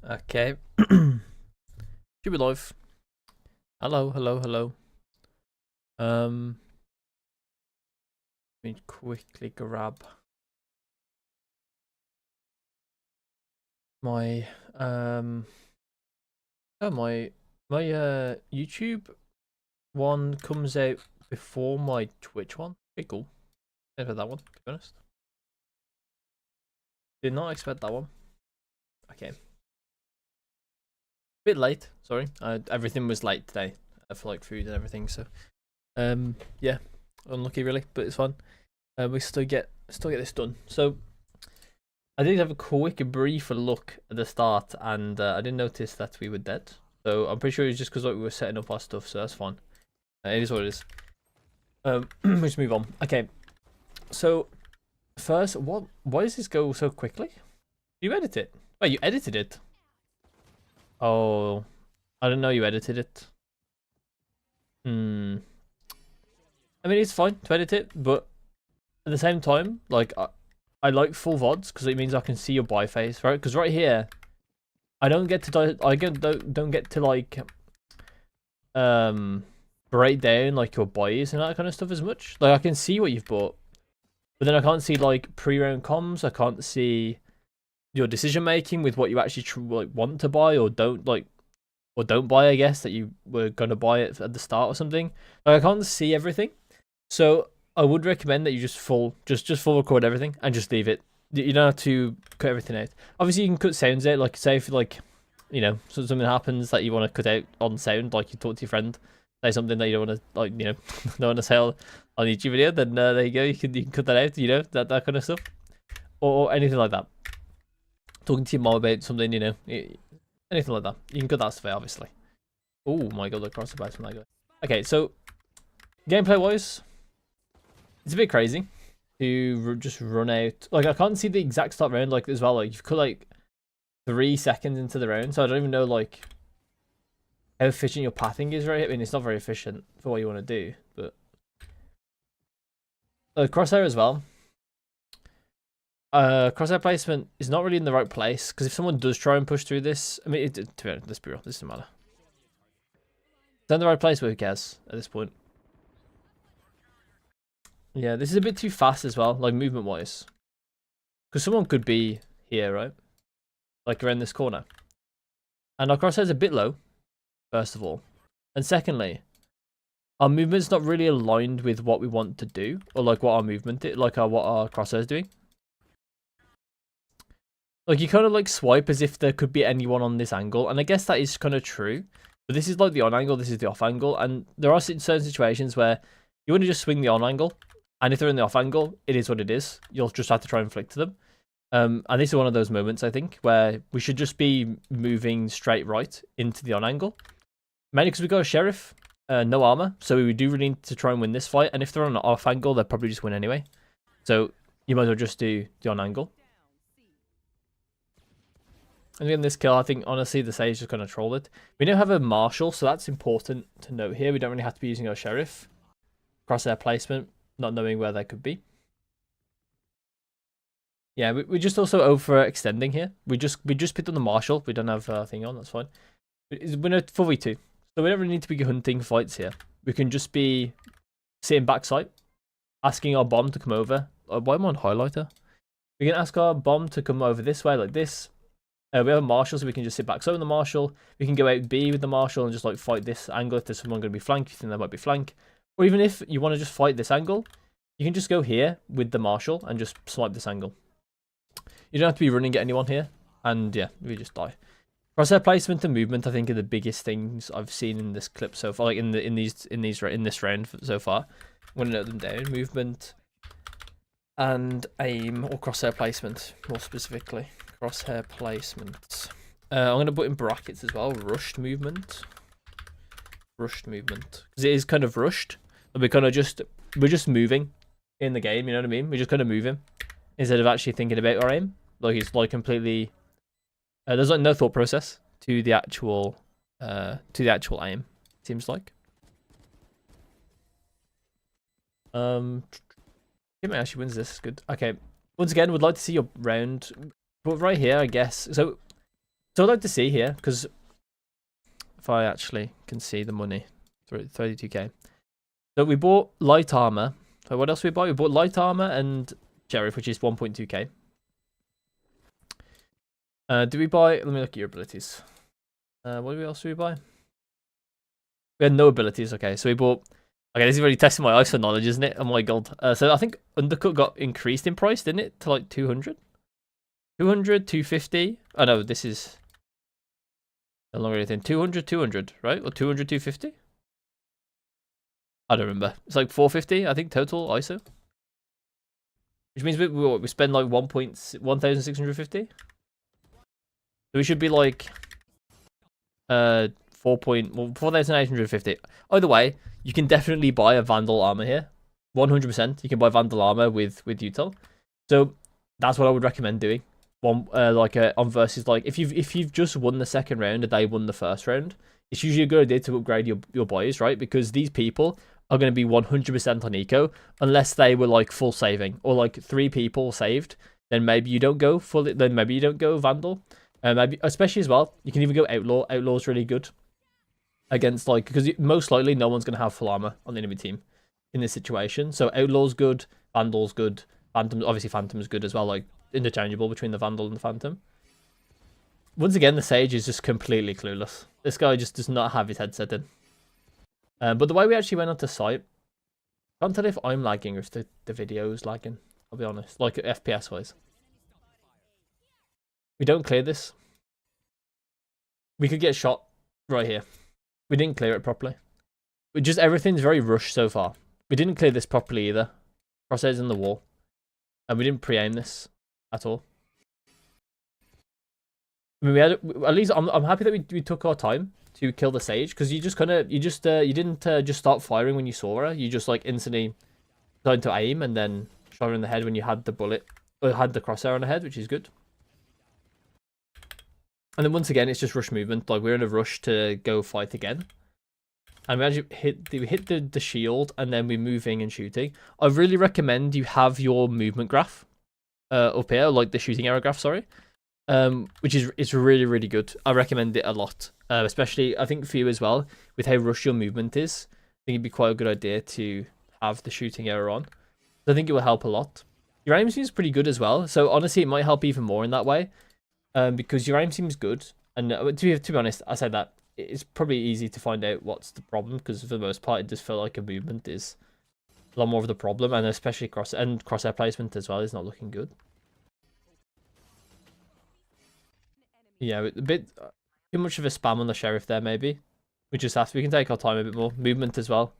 Okay. Should be live. Hello, hello, hello. Let me quickly grab my my YouTube one comes out before my Twitch one. Pretty cool. Never that one, to be honest. Did not expect that one. Okay. Bit late, sorry. Everything was late today for like food and everything, so yeah, unlucky really, but it's fine. We still get this done. So I did have a quick brief look at the start, and I didn't notice that we were dead. So I'm pretty sure it was just because like, we were setting up our stuff, so that's fine. It is what it is. Let's move on. Okay, so first, why does this go so quickly? You edit it? Wait, you edited it? Oh, I didn't know you edited it. I mean, it's fine to edit it, but at the same time, like I like full VODs because it means I can see your buy face, right? Because right here, I don't get to don't get to like break down like your buys and that kind of stuff as much. Like I can see what you've bought, but then I can't see like pre-round comms. I can't see your decision making with what you actually like want to buy or don't like, or don't buy. I guess that you were gonna buy it at the start or something. Like I can't see everything, so I would recommend that you just full record everything and just leave it. You don't have to cut everything out. Obviously, you can cut sounds out. Like say if like, you know, so something happens that you want to cut out on sound, like you talk to your friend, say something that you don't want to like, you know, don't want to say on YouTube video, then there you go. You can cut that out. You know, that kind of stuff, or anything like that. Talking to your mom about something, you know, anything like that. You can cut that stuff out, obviously. Oh my god, the crossbow from that guy. Okay, so gameplay wise, it's a bit crazy to just run out. Like I can't see the exact start round like as well. Like you've cut like 3 seconds into the round, so I don't even know like how efficient your pathing is. Right, I mean it's not very efficient for what you want to do, but crosshair as well. Crosshair placement is not really in the right place because if someone does try and push through this, I mean, to be honest, let's be real, this doesn't matter. It's in the right place, but who cares at this point? Yeah, this is a bit too fast as well, like movement wise, because someone could be here, right? Like around this corner, and our crosshair's a bit low, first of all, and secondly, our movement's not really aligned with what we want to do, or like what our movement is, like what our crosshair's doing. Like you kind of like swipe as if there could be anyone on this angle, and I guess that is kind of true. But this is like the on angle, this is the off angle, and there are certain situations where you want to just swing the on angle, and if they're in the off angle, it is what it is. You'll just have to try and flick to them. And this is one of those moments, I think, where we should just be moving straight right into the on angle. Mainly because we got a sheriff, no armor, so we do really need to try and win this fight. And if they're on an off angle, they'll probably just win anyway. So you might as well just do the on angle. And again, this kill, I think, honestly, the Sage just going to troll it. We don't have a Marshal, so that's important to note here. We don't really have to be using our Sheriff. Crosshair placement, not knowing where they could be. Yeah, we're just also overextending here. We just picked on the Marshal. We don't have a thing on, that's fine. We're not 4v2, so we don't really need to be hunting fights here. We can just be sitting backside, asking our bomb to come over. Why am I on highlighter? We can ask our bomb to come over this way, like this. We have a Marshal, so we can just sit back. So in the Marshal, we can go out B with the Marshal and just like fight this angle if there's someone going to be flank. You think there might be flank, or even if you want to just fight this angle, you can just go here with the Marshal and just swipe this angle. You don't have to be running at anyone here, and yeah, we just die. Crosshair placement and movement, I think, are the biggest things I've seen in this clip so far. Like in this round so far. I'm gonna note them down: movement and aim, or crosshair placement, more specifically. Crosshair placement. I'm going to put in brackets as well. Rushed movement. Rushed movement. Because it is kind of rushed. And we're just moving in the game, you know what I mean? We're just kind of moving instead of actually thinking about our aim. Like it's like completely there's like no thought process to the actual aim, it seems like. Kim actually wins this. Good. Okay. Once again, would like to see your round. But right here, I guess. So So I'd like to see here, because if I actually can see the money, 32k. So we bought light armor. So what else we bought? We bought light armor and sheriff, which is 1.2k. Do we buy? Let me look at your abilities. What else do we buy? We had no abilities. Okay, so we bought. Okay, this is really testing my ISO knowledge, isn't it? Oh my god. So I think undercut got increased in price, didn't it? To like 200, 200, 250. Oh no, this is no longer anything. 200, 200, right? Or 200, 250. I don't remember. It's like 450, I think, total ISO. Which means we spend like 1,650. So we should be like 4,850. Either way, you can definitely buy a Vandal armor here. 100%. You can buy Vandal armor with util. So that's what I would recommend doing. On versus, like, if you've just won the second round and they won the first round, it's usually a good idea to upgrade your boys, right? Because these people are going to be 100% on eco unless they were like full saving, or like 3 people saved. Then maybe you don't go fully. Then maybe you don't go Vandal. Maybe, especially as well, you can even go Outlaw. Outlaw's really good against, like, because most likely no one's going to have full armor on the enemy team in this situation. So Outlaw's good, Vandal's good, Phantom, obviously Phantom's good as well, like interchangeable between the Vandal and the Phantom. Once again, the Sage is just completely clueless. This guy just does not have his headset in. But the way we actually went onto site, I can't tell if I'm lagging or if the video's lagging, I'll be honest, like FPS wise. We don't clear this. We could get shot right here. We didn't clear it properly. Everything's very rushed so far. We didn't clear this properly either. Crosshairs in the wall. And we didn't pre-aim this at all. I mean, at least I'm happy that we took our time to kill the Sage, because you didn't just start firing when you saw her. You just like instantly started to aim and then shot her in the head when you had the bullet, or had the crosshair on the head, which is good. And then once again, it's just rush movement. Like, we're in a rush to go fight again. And we actually hit the shield, and then we're moving and shooting. I really recommend you have your movement graph up here, like the shooting arrow graph, sorry. Which is, it's really, really good. I recommend it a lot. Especially, I think for you as well, with how rush your movement is. I think it'd be quite a good idea to have the shooting arrow on. I think it will help a lot. Your aim seems pretty good as well. So honestly, it might help even more in that way. Because your aim seems good. And to be honest, I said that it's probably easy to find out what's the problem, because for the most part, it does feel like a movement is a lot more of the problem, and especially crosshair placement as well is not looking good. Yeah, a bit too much of a spam on the sheriff there, maybe. We can take our time a bit more. Movement as well.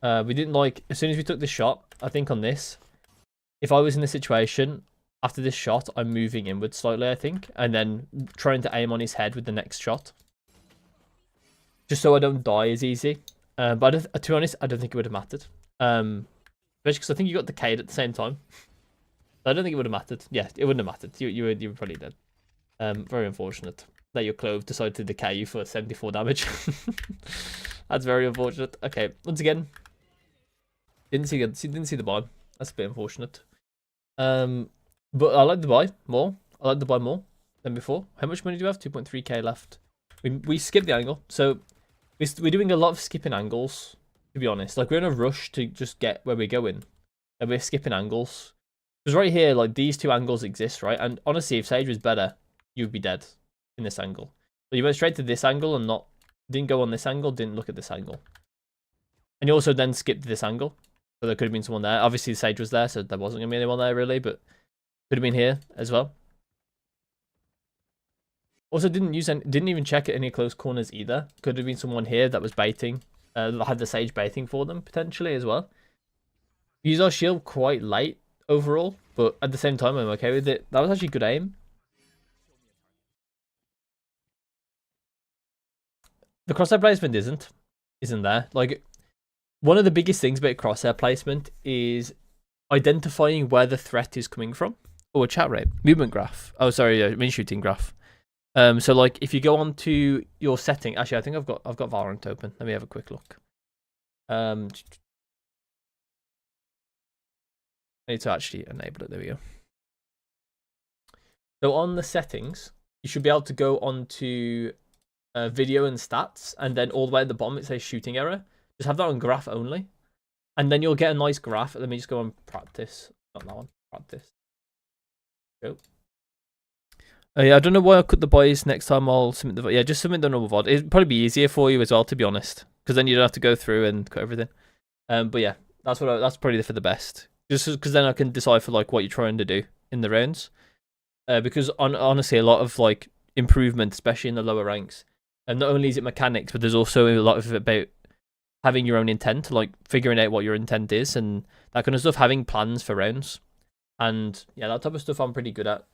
We didn't like, as soon as we took the shot, I think on this, if I was in this situation, after this shot, I'm moving inwards slightly, I think, and then trying to aim on his head with the next shot. Just so I don't die as easy. But to be honest, I don't think it would have mattered. Especially because I think you got decayed at the same time. I don't think it would have mattered. Yeah, it wouldn't have mattered. You were probably dead. Very unfortunate that your clove decided to decay you for 74 damage. That's very unfortunate. Okay, once again, didn't see the buy. That's a bit unfortunate. But I like the buy more. I like the buy more than before. How much money do you have? 2.3k left. We skipped the angle, so we're doing a lot of skipping angles. To be honest, like, we're in a rush to just get where we're going, and we're skipping angles. Because right here, like, these two angles exist, right? And honestly, if Sage was better, you'd be dead in this angle. So you went straight to this angle and didn't go on this angle, didn't look at this angle. And you also then skipped this angle. So there could have been someone there. Obviously, Sage was there, so there wasn't going to be anyone there, really, but could have been here as well. Also, didn't even check at any close corners either. Could have been someone here that was baiting, that had the Sage baiting for them, potentially, as well. Use our shield quite late overall, but at the same time, I'm okay with it. That was actually good aim. The crosshair placement isn't there. Like, one of the biggest things about crosshair placement is identifying where the threat is coming from. Oh, a chat rate. Movement graph. Oh, sorry, I mean shooting graph. So like, if you go on to your setting, actually, I think I've got Valorant open. Let me have a quick look. I need to actually enable it. There we go. So on the settings, you should be able to go onto video and stats, and then all the way at the bottom it says shooting error. Just have that on graph only, and then you'll get a nice graph. Let me just go on practice. Not that one. Practice. Go. Yeah, I don't know why I cut the boys. Next time I'll submit the just submit the normal VOD. It'd probably be easier for you as well, to be honest, because then you don't have to go through and cut everything. But yeah, that's probably for the best. Just because then I can decide for like what you're trying to do in the rounds. Because honestly, a lot of like improvement, especially in the lower ranks, and not only is it mechanics, but there's also a lot of it about having your own intent, like figuring out what your intent is and that kind of stuff, having plans for rounds, and yeah, that type of stuff I'm pretty good at.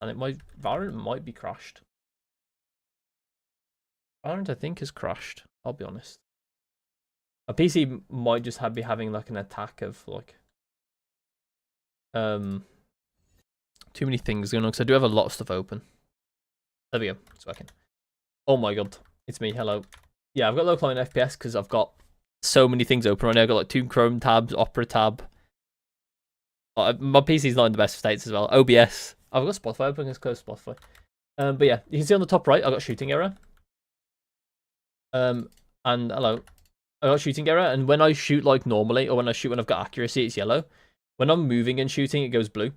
And Valorant might be crashed. Valorant, I think, is crashed. I'll be honest. A PC might just be having like an attack of like too many things going on, because I do have a lot of stuff open. There we go. It's working. Oh my god, it's me. Hello. Yeah, I've got low client FPS because I've got so many things open right now. I've got like 2 Chrome tabs, Opera tab. My PC's not in the best states as well. OBS. I've got Spotify open. Let's close Spotify. But yeah, you can see on the top right, I got shooting error. And hello, I got shooting error. And when I shoot like normally, or when I shoot when I've got accuracy, it's yellow. When I'm moving and shooting, it goes blue.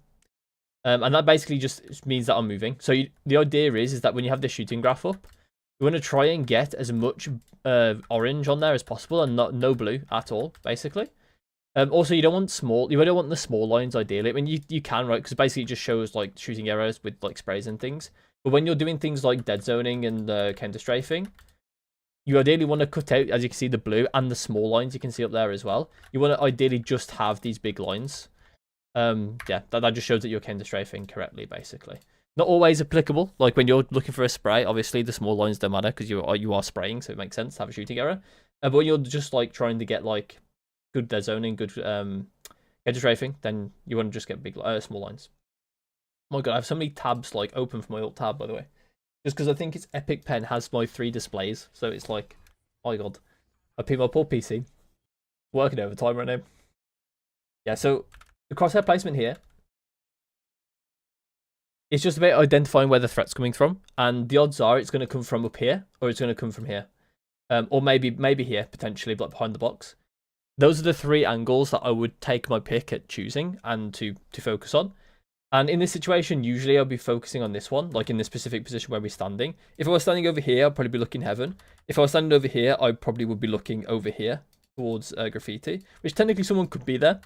And that basically just means that I'm moving. So the idea is that when you have the shooting graph up, you want to try and get as much orange on there as possible, and no blue at all, basically. Also, you don't want the small lines ideally. I mean, you can, right? Because basically it just shows like shooting errors with like sprays and things. But when you're doing things like dead zoning and counter strafing, you ideally want to cut out, as you can see, the blue and the small lines you can see up there as well. You want to ideally just have these big lines. Yeah, that just shows that you're counter strafing correctly, basically. Not always applicable. Like when you're looking for a spray, obviously the small lines don't matter because you are spraying, so it makes sense to have a shooting error. But when you're just like trying to get like good dead zoning, good counter strafing, then you want to just get big small lines. Oh my god, I have so many tabs like open for my alt tab, by the way, just because I think it's Epic Pen has my 3 displays, so it's like, oh my god, my poor PC working overtime right now. Yeah, so the crosshair placement here, it's just about identifying where the threat's coming from, and the odds are it's going to come from up here, or it's going to come from here, or maybe here potentially, but behind the box. Those are the 3 angles that I would take my pick at choosing and to focus on. And in this situation, usually I'll be focusing on this one, like in this specific position where we're standing. If I was standing over here, I'd probably be looking heaven. If I was standing over here, I probably would be looking over here towards graffiti, which technically someone could be there.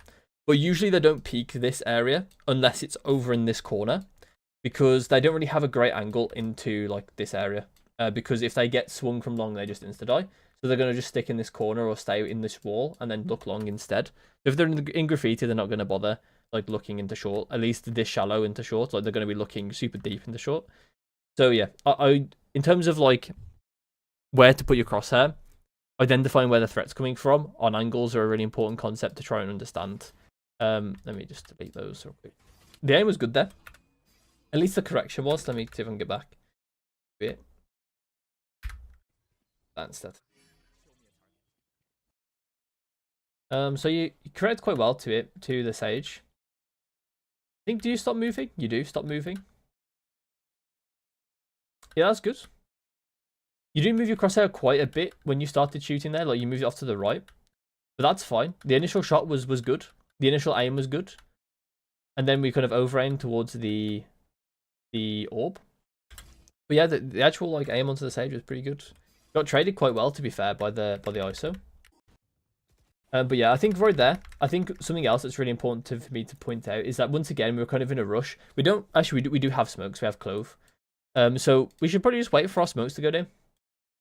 But usually they don't peek this area unless it's over in this corner, because they don't really have a great angle into like this area. Because if they get swung from long, they just insta-die. So they're going to just stick in this corner or stay in this wall and then look long instead. If they're in graffiti, they're not going to bother like looking into short, at least this shallow into short. Like they're going to be looking super deep into short. So yeah, I in terms of like where to put your crosshair, identifying where the threat's coming from on angles are a really important concept to try and understand. Let me just delete those real quick. The aim was good there. At least the correction was. Let me see if I can get back. Yeah. That's that. So you correct quite well to the sage. I think, do you stop moving? You do stop moving. Yeah, that's good. You do move your crosshair quite a bit when you started shooting there, like you moved it off to the right. But that's fine. The initial shot was good. The initial aim was good. And then we kind of over-aimed towards the orb. But yeah, the actual like aim onto the sage was pretty good. Got traded quite well, to be fair, by the ISO. But yeah, I think right there, I think something else that's really important for me to point out is that once again, we're kind of in a rush. We don't, actually, we do have smokes, we have clove. So we should probably just wait for our smokes to go down.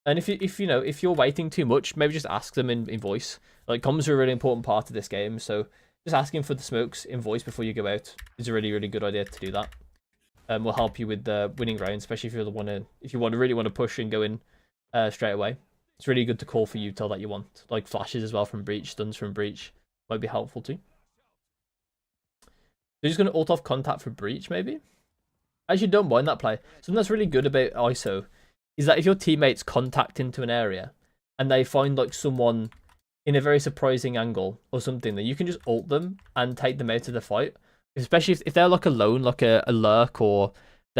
And if you're waiting too much, maybe just ask them in voice. Like, comms are a really important part of this game, so just asking for the smokes in voice before you go out is a really, really good idea to do that. Will help you with winning rounds, especially if you really want to push and go in straight away. It's really good to call for util that you want. Like flashes as well from breach, stuns from breach might be helpful too. They're just going to ult off contact for breach, maybe? Actually, don't mind that play. Something that's really good about ISO is that if your teammates contact into an area and they find like someone in a very surprising angle or something, then you can just ult them and take them out of the fight. Especially if they're like alone, like a lurk, or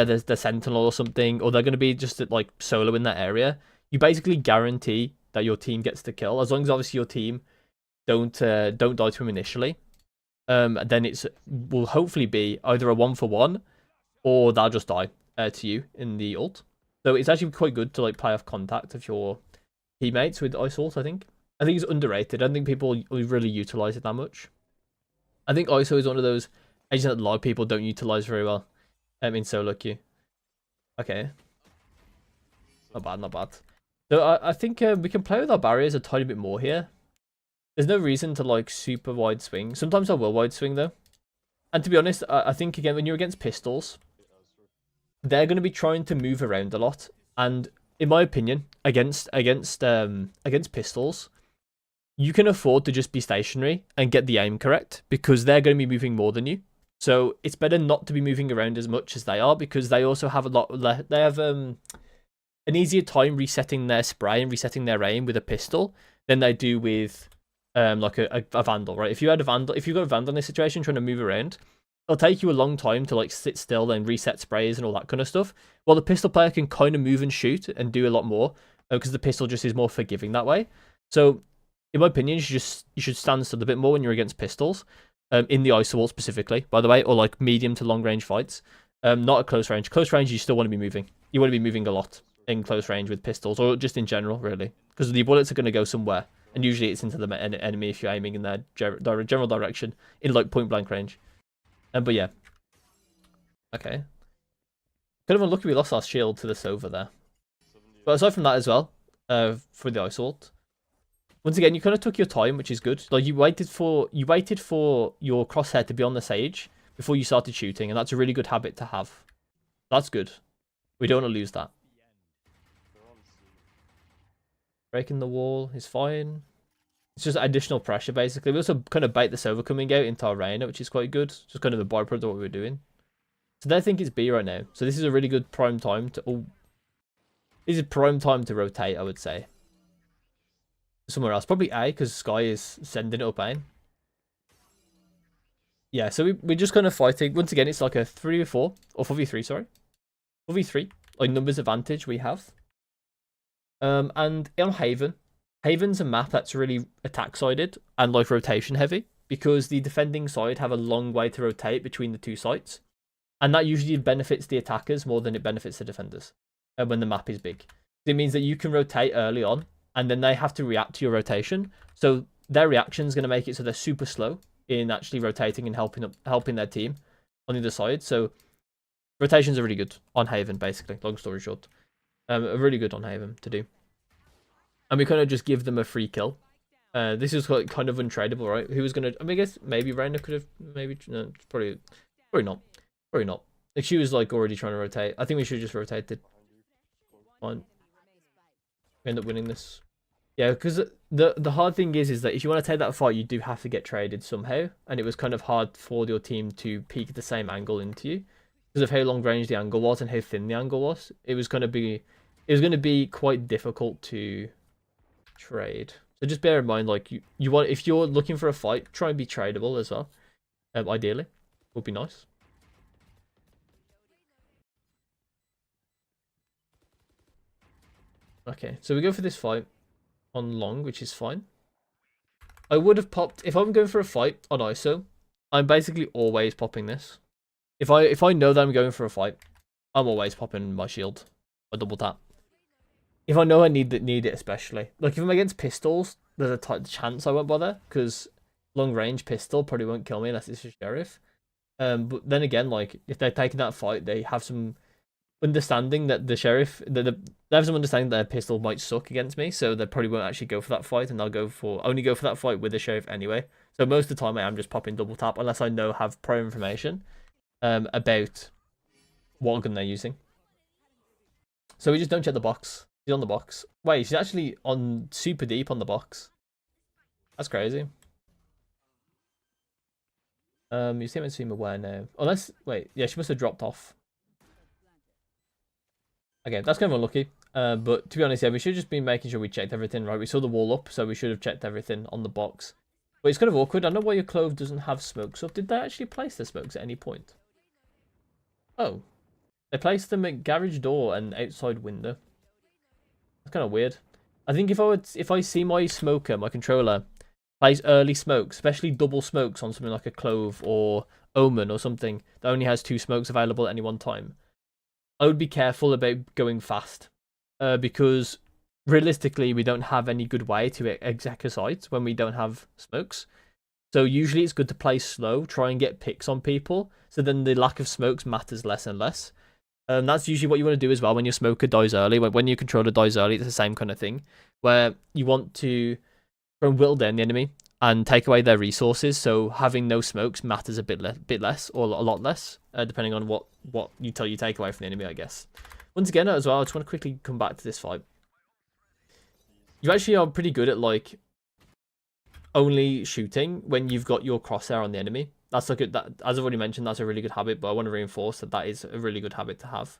they're the sentinel or something, or they're going to be just like solo in that area, you basically guarantee that your team gets the kill, as long as obviously your team don't die to him initially. Then it's will hopefully be either a 1-for-1 or they'll just die to you in the ult. So it's actually quite good to like play off contact of your teammates with Ice Ult. I think it's underrated. I don't think people really utilize it that much. I think ISO is one of those agents that a lot of people don't utilize very well. In solo queue. Okay. Not bad, not bad. So I think we can play with our barriers a tiny bit more here. There's no reason to like super wide swing. Sometimes I will wide swing though. And to be honest, I think again when you're against pistols, they're going to be trying to move around a lot. And in my opinion, against pistols, you can afford to just be stationary and get the aim correct because they're going to be moving more than you. So it's better not to be moving around as much as they are because they also have they have an easier time resetting their spray and resetting their aim with a pistol than they do with like a vandal, right? If you've got a vandal in this situation trying to move around, it'll take you a long time to like sit still and reset sprays and all that kind of stuff. While the pistol player can kind of move and shoot and do a lot more because the pistol just is more forgiving that way. So in my opinion, you should stand still a bit more when you're against pistols. In the iso ult specifically, by the way, or like medium to long range fights. Not at close range. Close range, you still want to be moving. You want to be moving a lot in close range with pistols, or just in general, really, because the bullets are going to go somewhere, and usually it's into the enemy if you're aiming in their general direction in like point blank range. But yeah, okay. Kind of unlucky we lost our shield to the Sova there, but aside from that as well, for the iso ult. Once again, you kind of took your time, which is good. Like you waited for your crosshair to be on the sage before you started shooting, and that's a really good habit to have. That's good. We don't want to lose that. Breaking the wall is fine. It's just additional pressure, basically. We also kind of bait the Sova coming out into our Reyna, which is quite good. Just kind of a byproduct of what we were doing. So they think it's B right now. So this is a really good prime time to... Oh, this is prime time to rotate, I would say. Somewhere else, probably A, because Sky is sending it up A. Yeah, so we're just kind of fighting. Once again, it's like a 3v4 or 4v3, sorry, 4v3, like numbers advantage we have. And on Haven's a map that's really attack sided and like rotation heavy because the defending side have a long way to rotate between the two sites, and that usually benefits the attackers more than it benefits the defenders when the map is big. It means that you can rotate early on, and then they have to react to your rotation. So their reaction is going to make it so they're super slow in actually rotating and helping their team on the other side. So rotations are really good on Haven, basically. Long story short, really good on Haven to do. And we kind of just give them a free kill. This is kind of untradeable, right? Who was going to? I mean, I guess maybe Reyna could have. Maybe no, probably not. Probably not. Like she was like already trying to rotate. I think we should have just rotated. Fine. We end up winning this. Yeah, because the hard thing is that if you want to take that fight, you do have to get traded somehow, and it was kind of hard for your team to peek at the same angle into you because of how long range the angle was and how thin the angle was. It was going to be quite difficult to trade. So just bear in mind, like you want, if you're looking for a fight, try and be tradable as well. Ideally, would be nice. Okay, so we go for this fight on long, which is fine. I would have popped if I'm going for a fight on ISO. I'm basically always popping this. If I know that I'm going for a fight, I'm always popping my shield, a double tap. If I know I need it, especially like if I'm against pistols, there's a chance I won't bother because long range pistol probably won't kill me unless it's a sheriff. But then again, like if they're taking that fight, they have some understanding that the sheriff, they have some understanding that their pistol might suck against me, so they probably won't actually go for that fight, and they'll only go for that fight with the sheriff anyway. So most of the time, I am just popping double tap unless I have pro information about what gun they're using. So we just don't check the box. She's on the box. Wait, she's actually on super deep on the box. That's crazy. You seem aware now. Unless, wait, yeah, she must have dropped off. Okay, that's kind of unlucky. But to be honest, yeah, we should have just been making sure we checked everything, right? We saw the wall up, so we should have checked everything on the box. But it's kind of awkward. I don't know why your clove doesn't have smokes up. Did they actually place the smokes at any point? Oh. They placed them at garage door and outside window. That's kind of weird. I think if I see my smoker, my controller, place early smokes, especially double smokes on something like a clove or omen or something that only has 2 smokes available at any one time, I would be careful about going fast, because realistically we don't have any good way to exec a site when we don't have smokes. So usually it's good to play slow, try and get picks on people, so then the lack of smokes matters less and less. That's usually what you want to do as well when your smoker dies early. When your controller dies early, it's the same kind of thing, where you want to try and whittle down the enemy and take away their resources. So having no smokes matters a bit less, or a lot less, depending on what you take away from the enemy, I guess. Once again, as well, I just want to quickly come back to this fight. You actually are pretty good at like only shooting when you've got your crosshair on the enemy. That's like that, as I've already mentioned, that's a really good habit, but I want to reinforce that is a really good habit to have.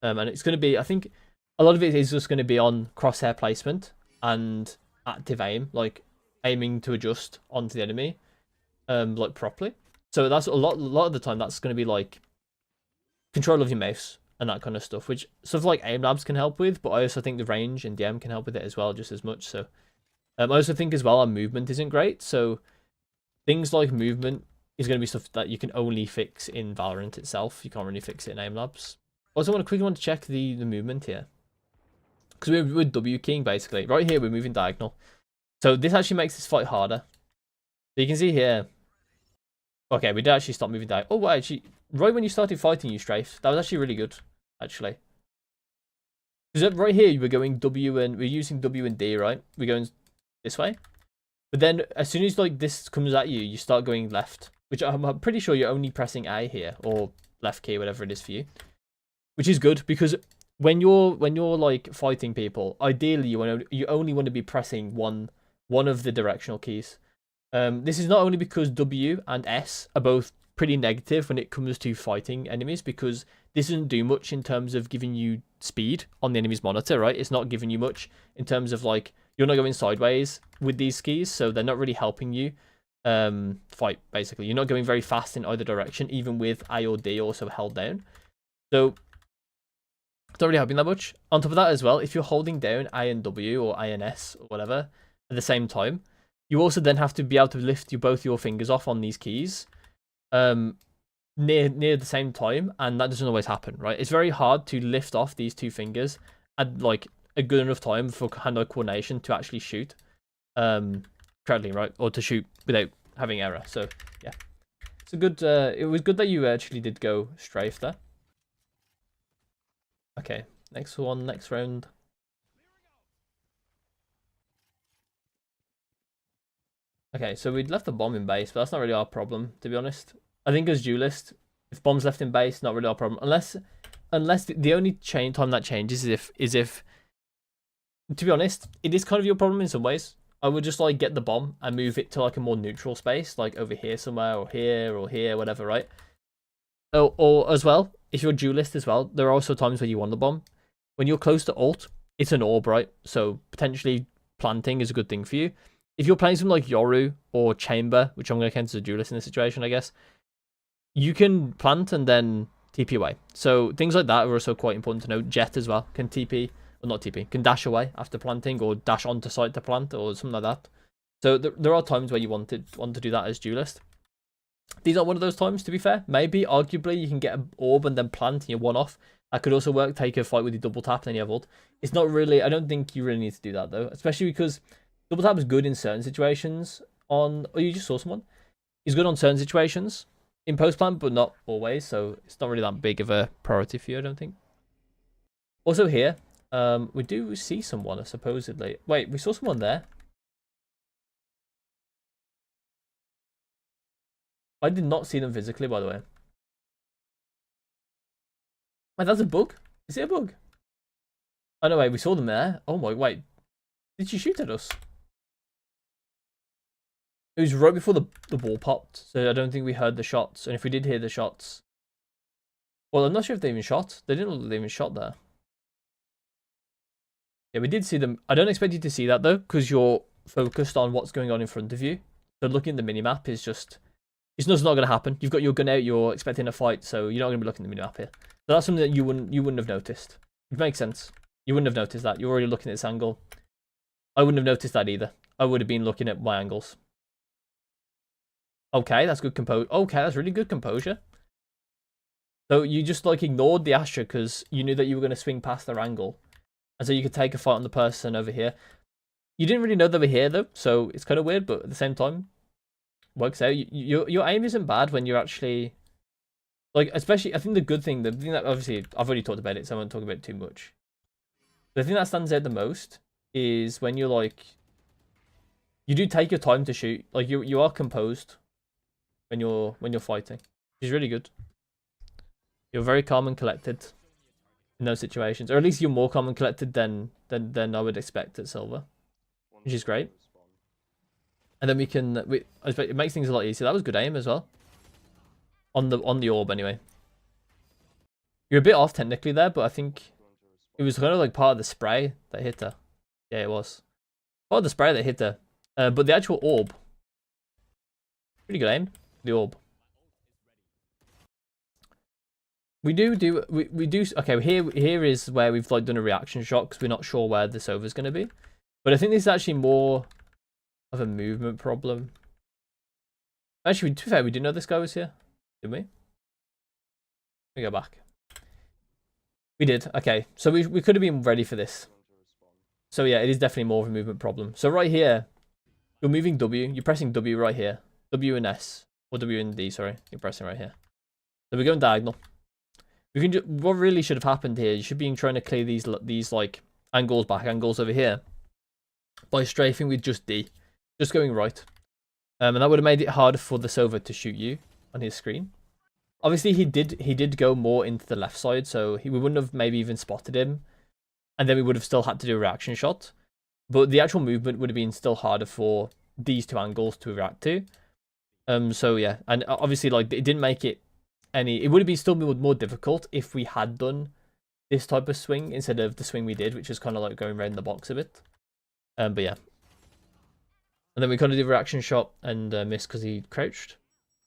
And it's going to be, I think, a lot of it is just going to be on crosshair placement and active aim, like aiming to adjust onto the enemy, like properly. So that's a lot of the time. That's going to be like control of your mouse and that kind of stuff, which stuff like aim labs can help with. But I also think the range and DM can help with it as well, just as much. So I also think as well our movement isn't great. So things like movement is going to be stuff that you can only fix in Valorant itself. You can't really fix it in aim labs. Also, I quickly want to check the movement here, because we're W keying basically. Right here, we're moving diagonal. So this actually makes this fight harder. So you can see here. Okay, we did actually stop moving diagonal. Oh, wow, actually, right when you started fighting, you strafed. That was actually really good, actually. Because right here, you were going W and we're using W and D, right? We're going this way. But then as soon as like this comes at you, you start going left, which I'm pretty sure you're only pressing A here, or left key, whatever it is for you. Which is good, because when you're like fighting people, ideally you only want to be pressing one of the directional keys. This is not only because W and S are both pretty negative when it comes to fighting enemies, because this doesn't do much in terms of giving you speed on the enemy's monitor, right? It's not giving you much in terms of like, you're not going sideways with these keys, so they're not really helping you fight, basically. You're not going very fast in either direction, even with A or D also held down. So it's not really helping that much. On top of that as well, if you're holding down A and W or A and S or whatever at the same time, you also then have to be able to lift both your fingers off on these keys near the same time, and that doesn't always happen, right? It's very hard to lift off these 2 fingers at like a good enough time for hand-eye coordination to actually shoot correctly, right? Or to shoot without having error. So yeah, it's a good. It was good that you actually did go strafe there. Okay, next round. Okay, so we'd left the bomb in base, but that's not really our problem, to be honest. I think as duelist, if bomb's left in base, not really our problem. Unless the only time that changes is if, to be honest, it is kind of your problem in some ways. I would just like get the bomb and move it to like a more neutral space, like over here somewhere, or here, whatever, right? Or as well, if you're a duelist as well, there are also times where you want the bomb. When you're close to ult, it's an orb, right? So potentially planting is a good thing for you. If you're playing something like Yoru or Chamber, which I'm going to count as a duelist in this situation, I guess, you can plant and then TP away. So things like that are also quite important to know. Jet as well can TP, or not TP, can dash away after planting, or dash onto site to plant, or something like that. So there are times where you want to do that as duelist. These aren't one of those times, to be fair. Maybe, arguably, you can get an orb and then plant and you're one off. That could also work. Take a fight with your double tap and then you have ult. It's not really, I don't think you really need to do that though, especially because double tap is good in certain situations. Oh, you just saw someone. It's good on certain situations in post plant, but not always. So it's not really that big of a priority for you, I don't think. Also here, we do see someone supposedly. Wait, we saw someone there. I did not see them physically, by the way. Wait, that's a bug? Is it a bug? Oh no, wait, we saw them there. Oh my, wait. Did she shoot at us? It was right before the ball popped, so I don't think we heard the shots. And if we did hear the shots... Well, I'm not sure if they even shot. They didn't look like they even shot there. Yeah, we did see them. I don't expect you to see that, though, because you're focused on what's going on in front of you. So looking at the minimap is just... It's not going to happen. You've got your gun out, you're expecting a fight, so you're not going to be looking at the minimap here. So that's something that you wouldn't have noticed. It makes sense. You wouldn't have noticed that. You're already looking at this angle. I wouldn't have noticed that either. I would have been looking at my angles. Okay, that's good composure. Okay, that's really good composure. So you just like ignored the Astra because you knew that you were going to swing past their angle. And so you could take a fight on the person over here. You didn't really know they were here though, so it's kind of weird, but at the same time, works out. Your aim isn't bad when you're actually... Like, especially, I think the thing that obviously, I've already talked about it, so I won't talk about it too much. The thing that stands out the most is when you're like... You do take your time to shoot. Like, you are composed when you're fighting, which is really good. You're very calm and collected in those situations, or at least you're more calm and collected than I would expect at Silver, which is great. And then it makes things a lot easier. That was good aim as well. On the orb anyway. You're a bit off technically there, but I think it was kind of like part of the spray that hit her. Yeah, it was. Part of the spray that hit her. But the actual orb. Pretty good aim. The orb. We do okay, here is where we've like done a reaction shot because we're not sure where this over is going to be. But I think this is actually more of a movement problem. Actually, to be fair, we didn't know this guy was here, did we? Let me go back. We did. Okay, so we could have been ready for this. So yeah, it is definitely more of a movement problem. So right here, you're moving W. You're pressing W right here. W and S. Or W and D, sorry. You're pressing right here. So we're going diagonal. What really should have happened here, you should be trying to clear these like angles, back angles over here by strafing with just D. Just going right. And that would have made it harder for the Sova to shoot you on his screen. Obviously, he did go more into the left side, so we wouldn't have maybe even spotted him. And then we would have still had to do a reaction shot. But the actual movement would have been still harder for these two angles to react to. So yeah, and obviously like it didn't make it it would have been still more difficult if we had done this type of swing instead of the swing we did, which is kind of like going around the box a bit. But yeah. And then we kind of did a reaction shot and missed because he crouched. It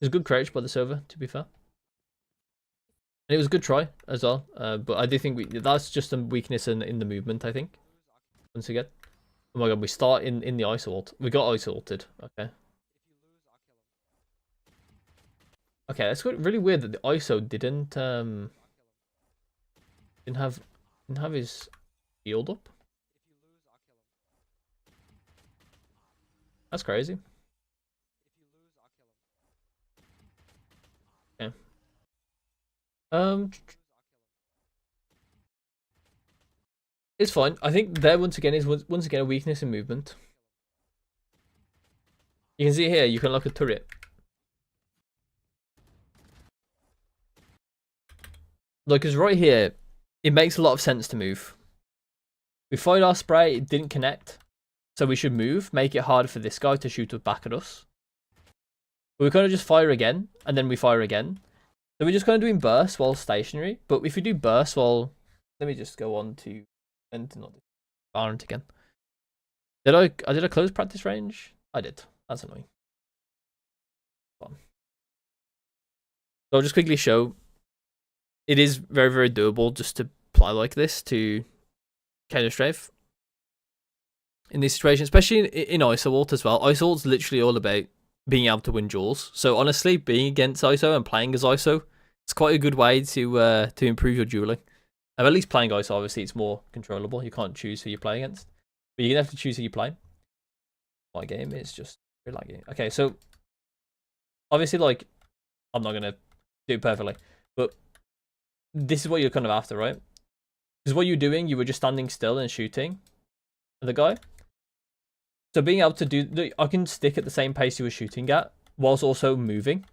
was a good crouch by the Sova, to be fair. And it was a good try as well. But I do think that's just a weakness in the movement, I think. Once again. Oh my god, we start in the ice ult. We got ice ulted. Okay. Okay, that's really weird that the ISO didn't have his shield up. That's crazy. Yeah. It's fine. I think there once again is once again a weakness in movement. You can see here, you can lock a turret. Look, because right here, it makes a lot of sense to move. We fired our spray, it didn't connect. So we should move, make it harder for this guy to shoot back at us. But we kind of just fire again, and then we fire again. So we're just kind of doing bursts while stationary. But if we do bursts while... Let me just go on to... And not Valorant again. Did I close practice range? I did. That's annoying. So I'll just quickly show... It is very, very doable just to play like this to counter strafe in this situation, especially in ISO ult as well. ISO ult's literally all about being able to win duels. So honestly, being against ISO and playing as ISO, it's quite a good way to improve your dueling. At least playing ISO, obviously, it's more controllable. You can't choose who you play against, but you can have to choose who you play. My game is just really laggy. Okay, so obviously, like, I'm not gonna do it perfectly, but this is what you're kind of after, right? Because what you're doing, you were just standing still and shooting at the guy. So being able to do, I can stick at the same pace you were shooting at, whilst also moving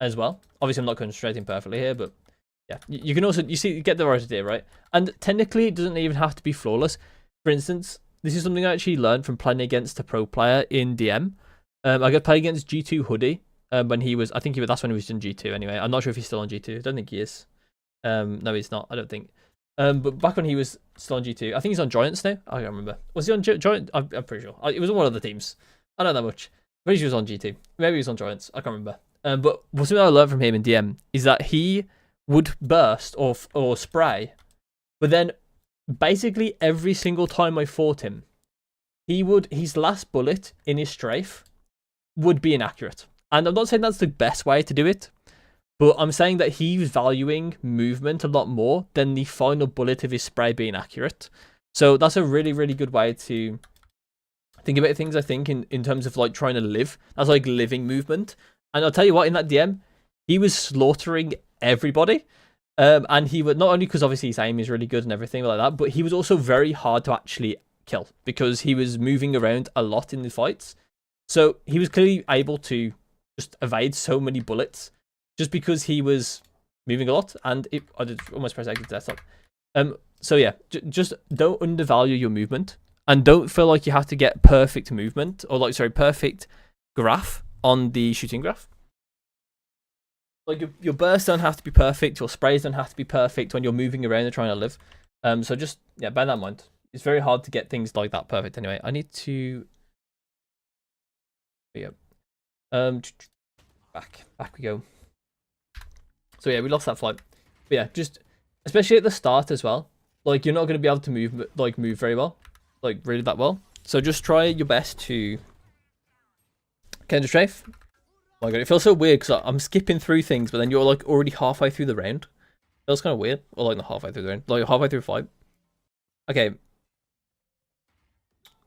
as well. Obviously, I'm not concentrating perfectly here, but yeah, you can also, you get the right idea, right? And technically, it doesn't even have to be flawless. For instance, this is something I actually learned from playing against a pro player in DM. I got played against G2 Hoodie when he was, that's when he was in G2 anyway. I'm not sure if he's still on G2. I don't think he is. No, he's not. I don't think. But back when he was still on G2, I think he's on Giants now. I can't remember. Was he on Giants? I'm pretty sure. It was on one of the teams. I don't know that much. Maybe he was on G2. Maybe he was on Giants. I can't remember. But something I learned from him in DM is that he would burst or spray, but then basically every single time I fought him, his last bullet in his strafe would be inaccurate. And I'm not saying that's the best way to do it, but I'm saying that he was valuing movement a lot more than the final bullet of his spray being accurate. So that's a really, really good way to think about things, I think, in terms of like trying to live. That's like living movement. And I'll tell you what, in that DM, he was slaughtering everybody. And he would, not only because obviously his aim is really good and everything like that, but he was also very hard to actually kill because he was moving around a lot in the fights. So he was clearly able to just evade so many bullets just because he was moving a lot. And I did almost press exit desktop. So yeah, just don't undervalue your movement and don't feel like you have to get perfect movement or perfect graph on the shooting graph. Like your bursts don't have to be perfect, your sprays don't have to be perfect when you're moving around and trying to live. So just bear that in mind. It's very hard to get things like that perfect anyway. I need to back we go. So yeah, we lost that fight. But yeah, just especially at the start as well. Like you're not going to be able to move very well, like really that well. So just try your best to counter strafe. Oh my god, it feels so weird because I'm skipping through things, but then you're like already halfway through the round. It feels kind of weird. Or like not halfway through the round, like halfway through the fight. Okay.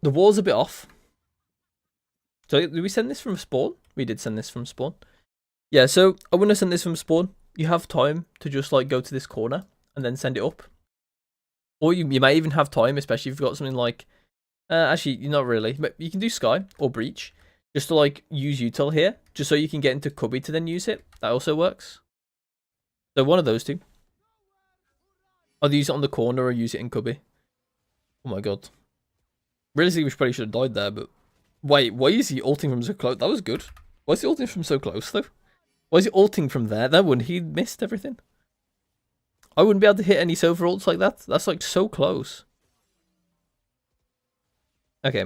The wall's a bit off. So did we send this from spawn? We did send this from spawn. Yeah, so I wouldn't have sent this from spawn. You have time to just like go to this corner and then send it up. Or you may even have time, especially if you've got something like... actually, not really. But you can do Sky or Breach. Just to like use util here. Just so you can get into Cubby to then use it. That also works. So one of those two. Either use it on the corner or use it in Cubby. Oh my god. Realistically, we probably should have died there, but... Wait, why is he ulting from so close? That was good. Why is he ulting from so close, though? Why is he ulting from there? That one, he missed everything. I wouldn't be able to hit any Sova ults like that. That's like so close. Okay.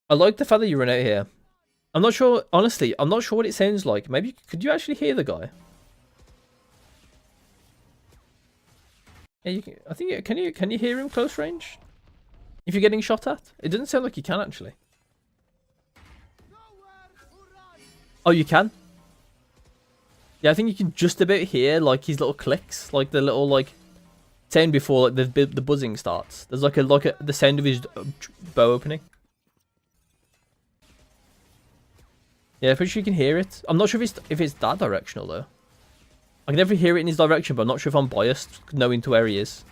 I like the fact that you run out here. I'm not sure, honestly, I'm not sure what it sounds like. Maybe, could you actually hear the guy? Yeah, you can, I think, can you hear him close range? If you're getting shot at? It doesn't sound like you can, actually. Oh, you can? Yeah, I think you can just about hear, like, his little clicks. Like, the little, like, sound before, like, the buzzing starts. There's, like, the sound of his bow opening. Yeah, pretty sure you can hear it. I'm not sure if it's that directional, though. I can never hear it in his direction, but I'm not sure if I'm biased, knowing to where he is.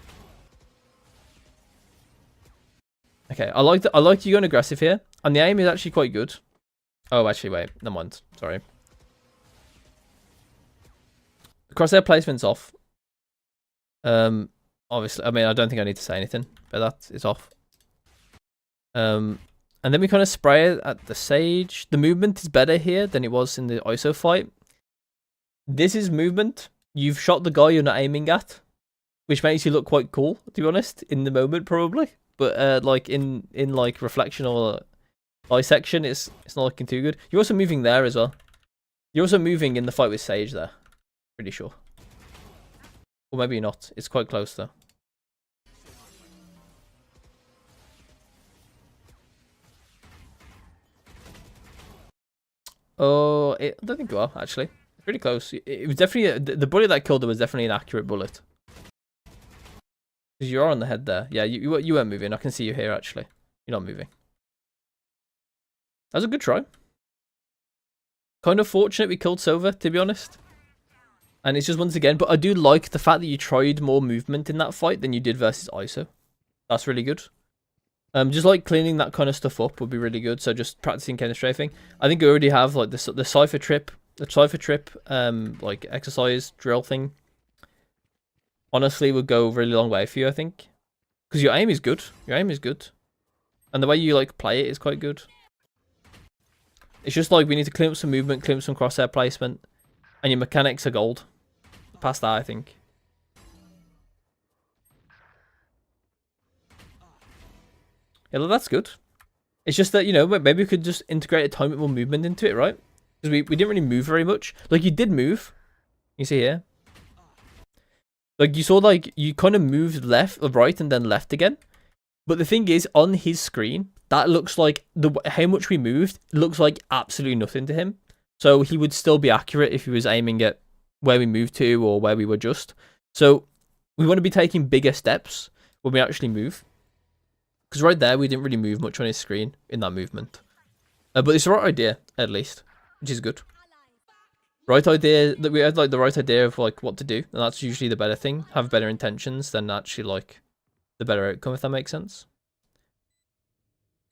Okay, I like you going aggressive here. And the aim is actually quite good. Oh, actually, wait. Never mind. Sorry. The crosshair placement's off. Obviously, I mean, I don't think I need to say anything, but that is off. And then we kind of spray it at the Sage. The movement is better here than it was in the ISO fight. This is movement. You've shot the guy you're not aiming at, which makes you look quite cool, to be honest, in the moment, probably. But like in like reflection or dissection, it's not looking too good. You're also moving there as well. You're also moving in the fight with Sage there. Pretty sure. Or maybe not. It's quite close though. Oh, I don't think you are, actually. Pretty close. It was definitely... The bullet that killed her was definitely an accurate bullet. Because you are on the head there. Yeah, you weren't moving. I can see you here, actually. You're not moving. That was a good try. Kind of fortunate we killed Sova, to be honest. And it's just once again... But I do like the fact that you tried more movement in that fight than you did versus ISO. That's really good. Just like cleaning that kind of stuff up would be really good. So just practicing counter strafing. I think we already have like the cipher trip, like exercise drill thing. Honestly, would go a really long way for you, I think, because your aim is good. Your aim is good, and the way you like play it is quite good. It's just like we need to clean up some movement, clean up some crosshair placement, and your mechanics are gold. Past that, I think. Yeah, well, that's good. It's just that, you know, maybe we could just integrate a tiny bit more movement into it, right? Because we didn't really move very much. Like, you did move, You see here? Like, you saw, like, you kind of moved left or right and then left again. But the thing is, on his screen, that looks like how much we moved looks like absolutely nothing to him. So he would still be accurate if he was aiming at where we moved to or where we were just. So we want to be taking bigger steps when we actually move. Because right there, we didn't really move much on his screen in that movement. But it's the right idea, at least, which is good. Right idea, that we had like the right idea of like what to do, and that's usually the better thing. Have better intentions than actually like the better outcome, if that makes sense.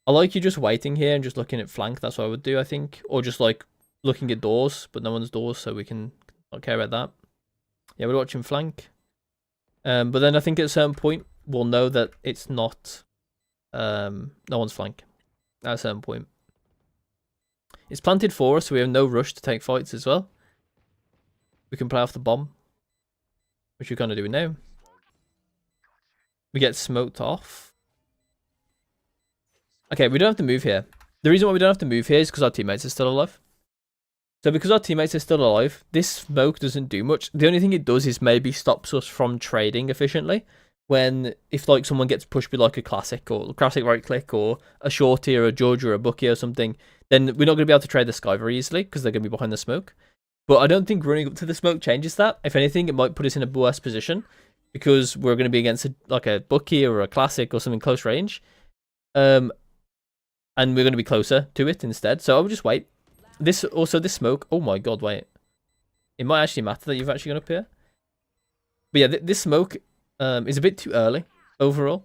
I like you just waiting here and just looking at flank. That's what I would do, I think, or just like looking at doors, but no one's doors, so we can not care about that. Yeah, we're watching flank. But then I think at a certain point we'll know that it's not no one's flank at a certain point. It's planted for us, so we have no rush to take fights as well. We can play off the bomb, which we're gonna do now. We get smoked off. Okay, we don't have to move here. The reason why we don't have to move here is because our teammates are still alive. So because our teammates are still alive, this smoke doesn't do much. The only thing it does is maybe stops us from trading efficiently. If like someone gets pushed with like a classic right click or a shorty or a Georgia or a Bucky or something, then we're not going to be able to trade the sky very easily because they're going to be behind the smoke. But I don't think running up to the smoke changes that. If anything, it might put us in a worse position because we're going to be against like a Bucky or a classic or something close range. And we're going to be closer to it instead. So I would just wait. This smoke. Oh my god, wait. It might actually matter that you've actually gone up here. But yeah, this smoke is a bit too early overall.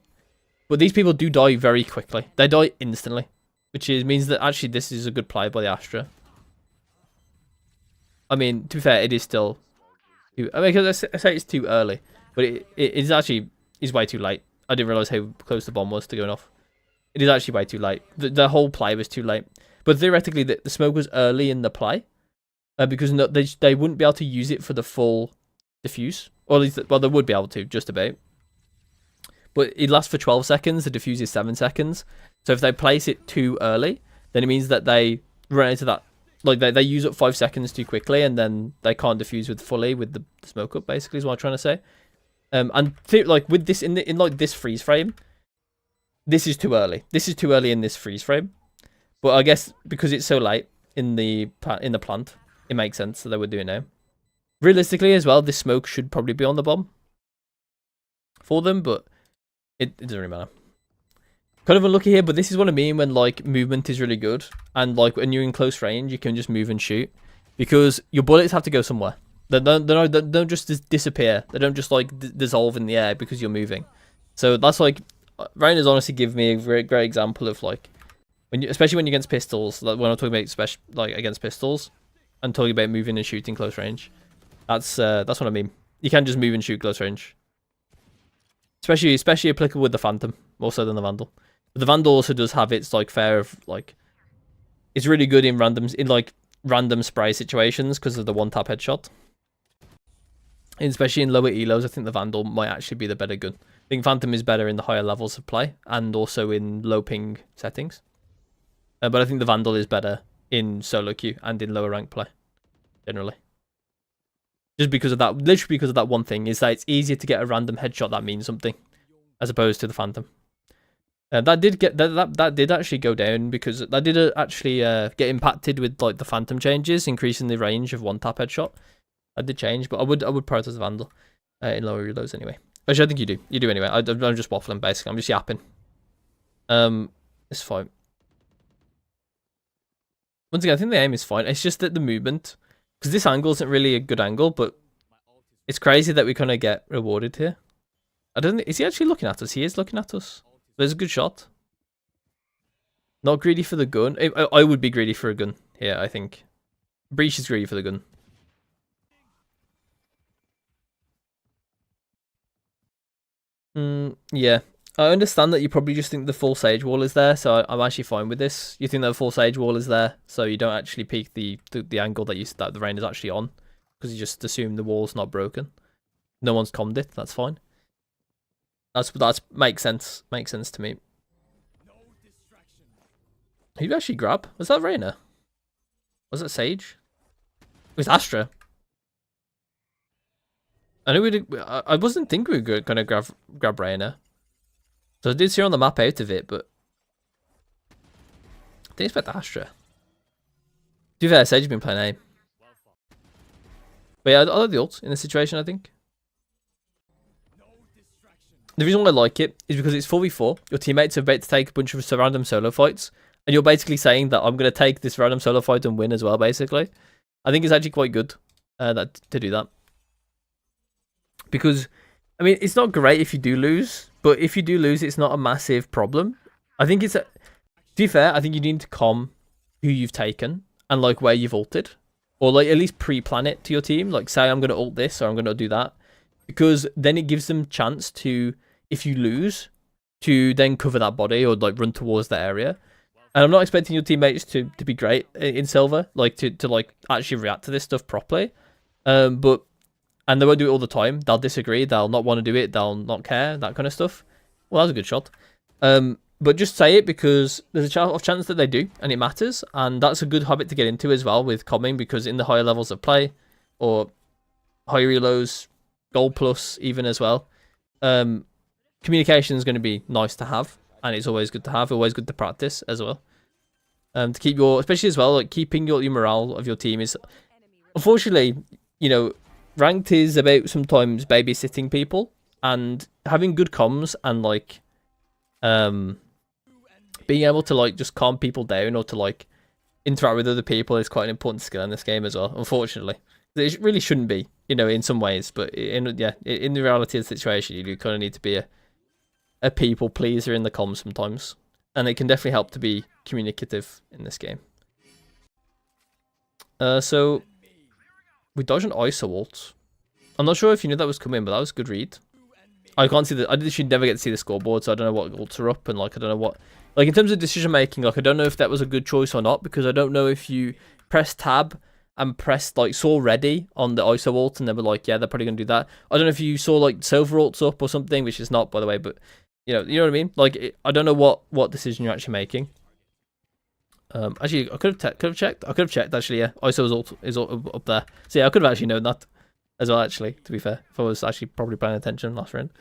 But these people do die very quickly. They die instantly. Which means that actually this is a good play by the Astra. I mean, to be fair, it is still... I mean, because I say it's too early. But it is actually way too late. I didn't realise how close the bomb was to going off. It is actually way too late. The whole play was too late. But theoretically, the smoke was early in the play. Because they wouldn't be able to use it for the full diffuse. Or at least, well, they would be able to, just about. But it lasts for 12 seconds. The diffuse is 7 seconds. So if they place it too early, then it means that they run into that. Like, they use up 5 seconds too quickly, and then they can't diffuse with the smoke up, basically, is what I'm trying to say. Like, with this, in like this freeze frame, this is too early. This is too early in this freeze frame. But I guess because it's so late in the plant, it makes sense that they would do it now. Realistically as well, this smoke should probably be on the bomb for them, but it doesn't really matter. Kind of unlucky here, but this is what I mean when like movement is really good and like when you're in close range, you can just move and shoot because your bullets have to go somewhere. They don't just disappear. They don't just like dissolve in the air because you're moving. So that's like Ryan has honestly given me a great example of like especially when you're against pistols. Like when I'm talking about like against pistols, I'm talking about moving and shooting close range. That's what I mean. You can't just move and shoot close range. Especially applicable with the Phantom more so than the Vandal. But the Vandal also does have its like fair of like it's really good in random spray situations because of the one tap headshot. And especially in lower elos, I think the Vandal might actually be the better gun. I think Phantom is better in the higher levels of play and also in low ping settings. But I think the Vandal is better in solo queue and in lower rank play generally. Just because of that, literally because of that one thing, is that it's easier to get a random headshot that means something, as opposed to the Phantom. That did actually go down because that did actually get impacted with like the Phantom changes, increasing the range of one tap headshot. That did change, but I would prioritize the Vandal in lower reloads anyway. Actually, I think you do. You do anyway. I'm just waffling basically. I'm just yapping. It's fine. Once again, I think the aim is fine. It's just that the movement, because this angle isn't really a good angle, but it's crazy that we kind of get rewarded here. I don't think, is he actually looking at us? He is looking at us. There's a good shot. Not greedy for the gun. I would be greedy for a gun here, I think. Breach is greedy for the gun. Yeah. I understand that you probably just think the full sage wall is there, so I'm actually fine with this. You think that the full sage wall is there, so you don't actually peek the angle that the rain is actually on, because you just assume the wall's not broken. No one's commed it. That's fine. That's makes sense. Makes sense to me. Who did you actually grab? Was that Reyna? Was that Sage? It was Astra. I knew I wasn't thinking we were gonna grab Reyna. So I did see her on the map out of it, but I didn't expect Astra. To be fair, Sage has been playing A. But yeah, I like the ult in this situation, I think. The reason why I like it is because it's 4v4. Your teammates are about to take a bunch of random solo fights. And you're basically saying that I'm going to take this random solo fight and win as well, basically. I think it's actually quite good to do that. Because, I mean, it's not great if you do lose. But if you do lose, it's not a massive problem. I think it's... to be fair, I think you need to calm who you've taken and, like, where you've ulted. Or, like, at least pre-plan it to your team. Like, say I'm going to ult this or I'm going to do that. Because then it gives them chance to, if you lose, to then cover that body or like run towards that area. And I'm not expecting your teammates to be great in silver, like to like actually react to this stuff properly. And they won't do it all the time. They'll disagree. They'll not want to do it. They'll not care. That kind of stuff. Well, that was a good shot. But just say it because there's a chance that they do, and it matters. And that's a good habit to get into as well with calming, because in the higher levels of play or higher reloads, gold plus even as well, communication is going to be nice to have, and it's always good to have, always good to practice as well, to keep your, especially as well, like keeping your morale of your team is, unfortunately, you know, ranked is about sometimes babysitting people, and having good comms and like being able to like just calm people down or to like interact with other people is quite an important skill in this game as well, unfortunately. It really shouldn't be, you know, in some ways, but in the reality of the situation, you do kind of need to be a people pleaser in the comms sometimes, and it can definitely help to be communicative in this game. So we dodged an ISO ult. I'm not sure if you knew that was coming, but that was a good read. I can't see I literally never get to see the scoreboard, so I don't know what ults are up, and like I don't know what, like in terms of decision making, like I don't know if that was a good choice or not, because I don't know if you press tab and pressed like saw ready on the ISO ult and they were like, yeah, they're probably gonna do that. I don't know if you saw like silver ults up or something, which is not, by the way, but you know what I mean. Like I don't know what decision you're actually making. Actually, I could have checked. I could have checked actually. Yeah, ISO's ult is up there. So yeah, I could have actually known that as well. Actually, to be fair, if I was actually probably paying attention last round.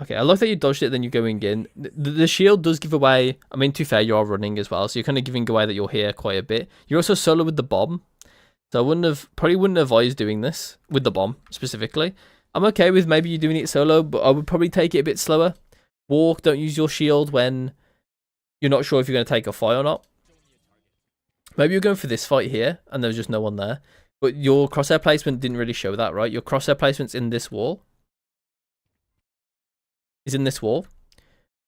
Okay, I love that you dodged it, then you're going in. The shield does give away, I mean, to be fair, you are running as well, so you're kind of giving away that you're here quite a bit. You're also solo with the bomb, so I probably wouldn't advise doing this with the bomb, specifically. I'm okay with maybe you doing it solo, but I would probably take it a bit slower. Walk, don't use your shield when you're not sure if you're going to take a fight or not. Maybe you're going for this fight here, and there's just no one there. But your crosshair placement didn't really show that, right? Your crosshair placement's in this wall. Is in this wall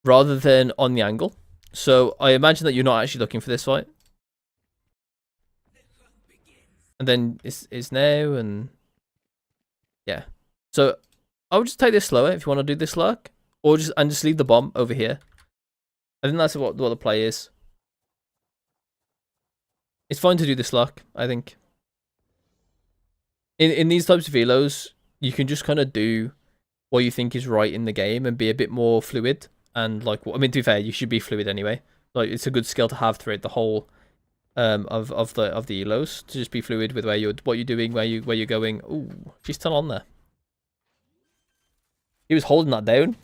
rather than on the angle. So I imagine that you're not actually looking for this fight. And then it's now, and yeah. So I would just take this slower if you want to do this lurk, or just leave the bomb over here. I think that's what the play is. It's fine to do this lurk, I think. In these types of elos, you can just kind of do what you think is right in the game and be a bit more fluid, and like, I mean, to be fair, you should be fluid anyway. Like, it's a good skill to have throughout the whole of the elos, to just be fluid with what you're doing, where you're going. Ooh, she's still on there. He was holding that down.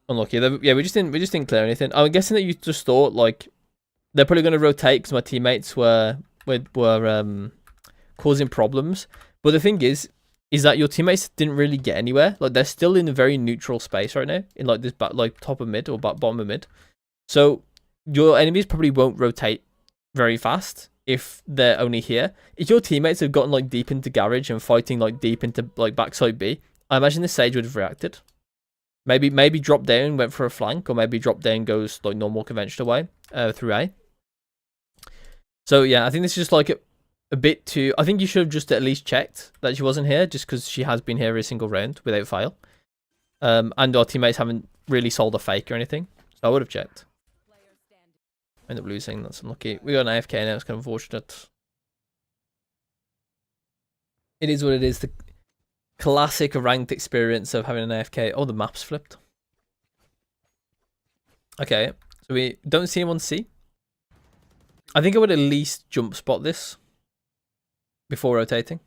Unlucky. Yeah, we just didn't clear anything. I'm guessing that you just thought like they're probably going to rotate because my teammates were causing problems. But the thing is that your teammates didn't really get anywhere. Like, they're still in a very neutral space right now, in like this like top of mid or bottom of mid. So your enemies probably won't rotate very fast if they're only here. If your teammates have gotten like deep into garage and fighting like deep into like backside B, I imagine this Sage would have reacted. Maybe drop down, went for a flank, or maybe drop down goes like normal conventional way through A. So yeah, I think this is just like a bit too... I think you should have just at least checked that she wasn't here, just because she has been here every single round without fail. And our teammates haven't really sold a fake or anything, so I would have checked. End up losing, that's unlucky. We got an AFK now, it's kind of unfortunate. It is what it is, the classic ranked experience of having an AFK. Oh, the map's flipped. Okay, so we don't see him on C. I think I would at least jump spot this before rotating.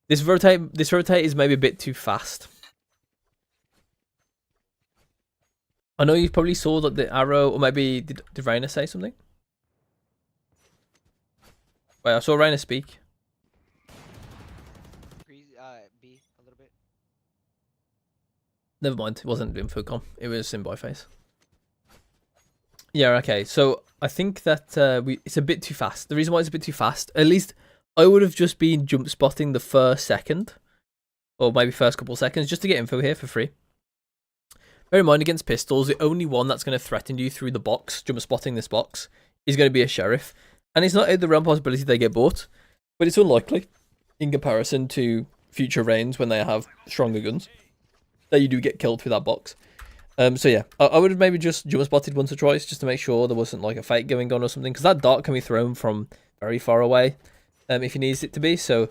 This rotate is maybe a bit too fast. I know you probably saw that the arrow, or maybe did Rainer say something? Wait, I saw Rainer speak. B a little bit. Never mind, it wasn't Infocom. It was in by face. Yeah, okay. So I think that it's a bit too fast. The reason why it's a bit too fast, at least I would have just been jump spotting the first second, or maybe first couple seconds, just to get info here for free. Bear in mind, against pistols, the only one that's going to threaten you through the box, jump spotting this box, is going to be a sheriff. And it's not out of the realm possibility they get bought, but it's unlikely in comparison to future reigns when they have stronger guns that you do get killed through that box. So yeah, I would have maybe just jump spotted once or twice just to make sure there wasn't like a fight going on or something, because that dart can be thrown from very far away if he needs it to be. So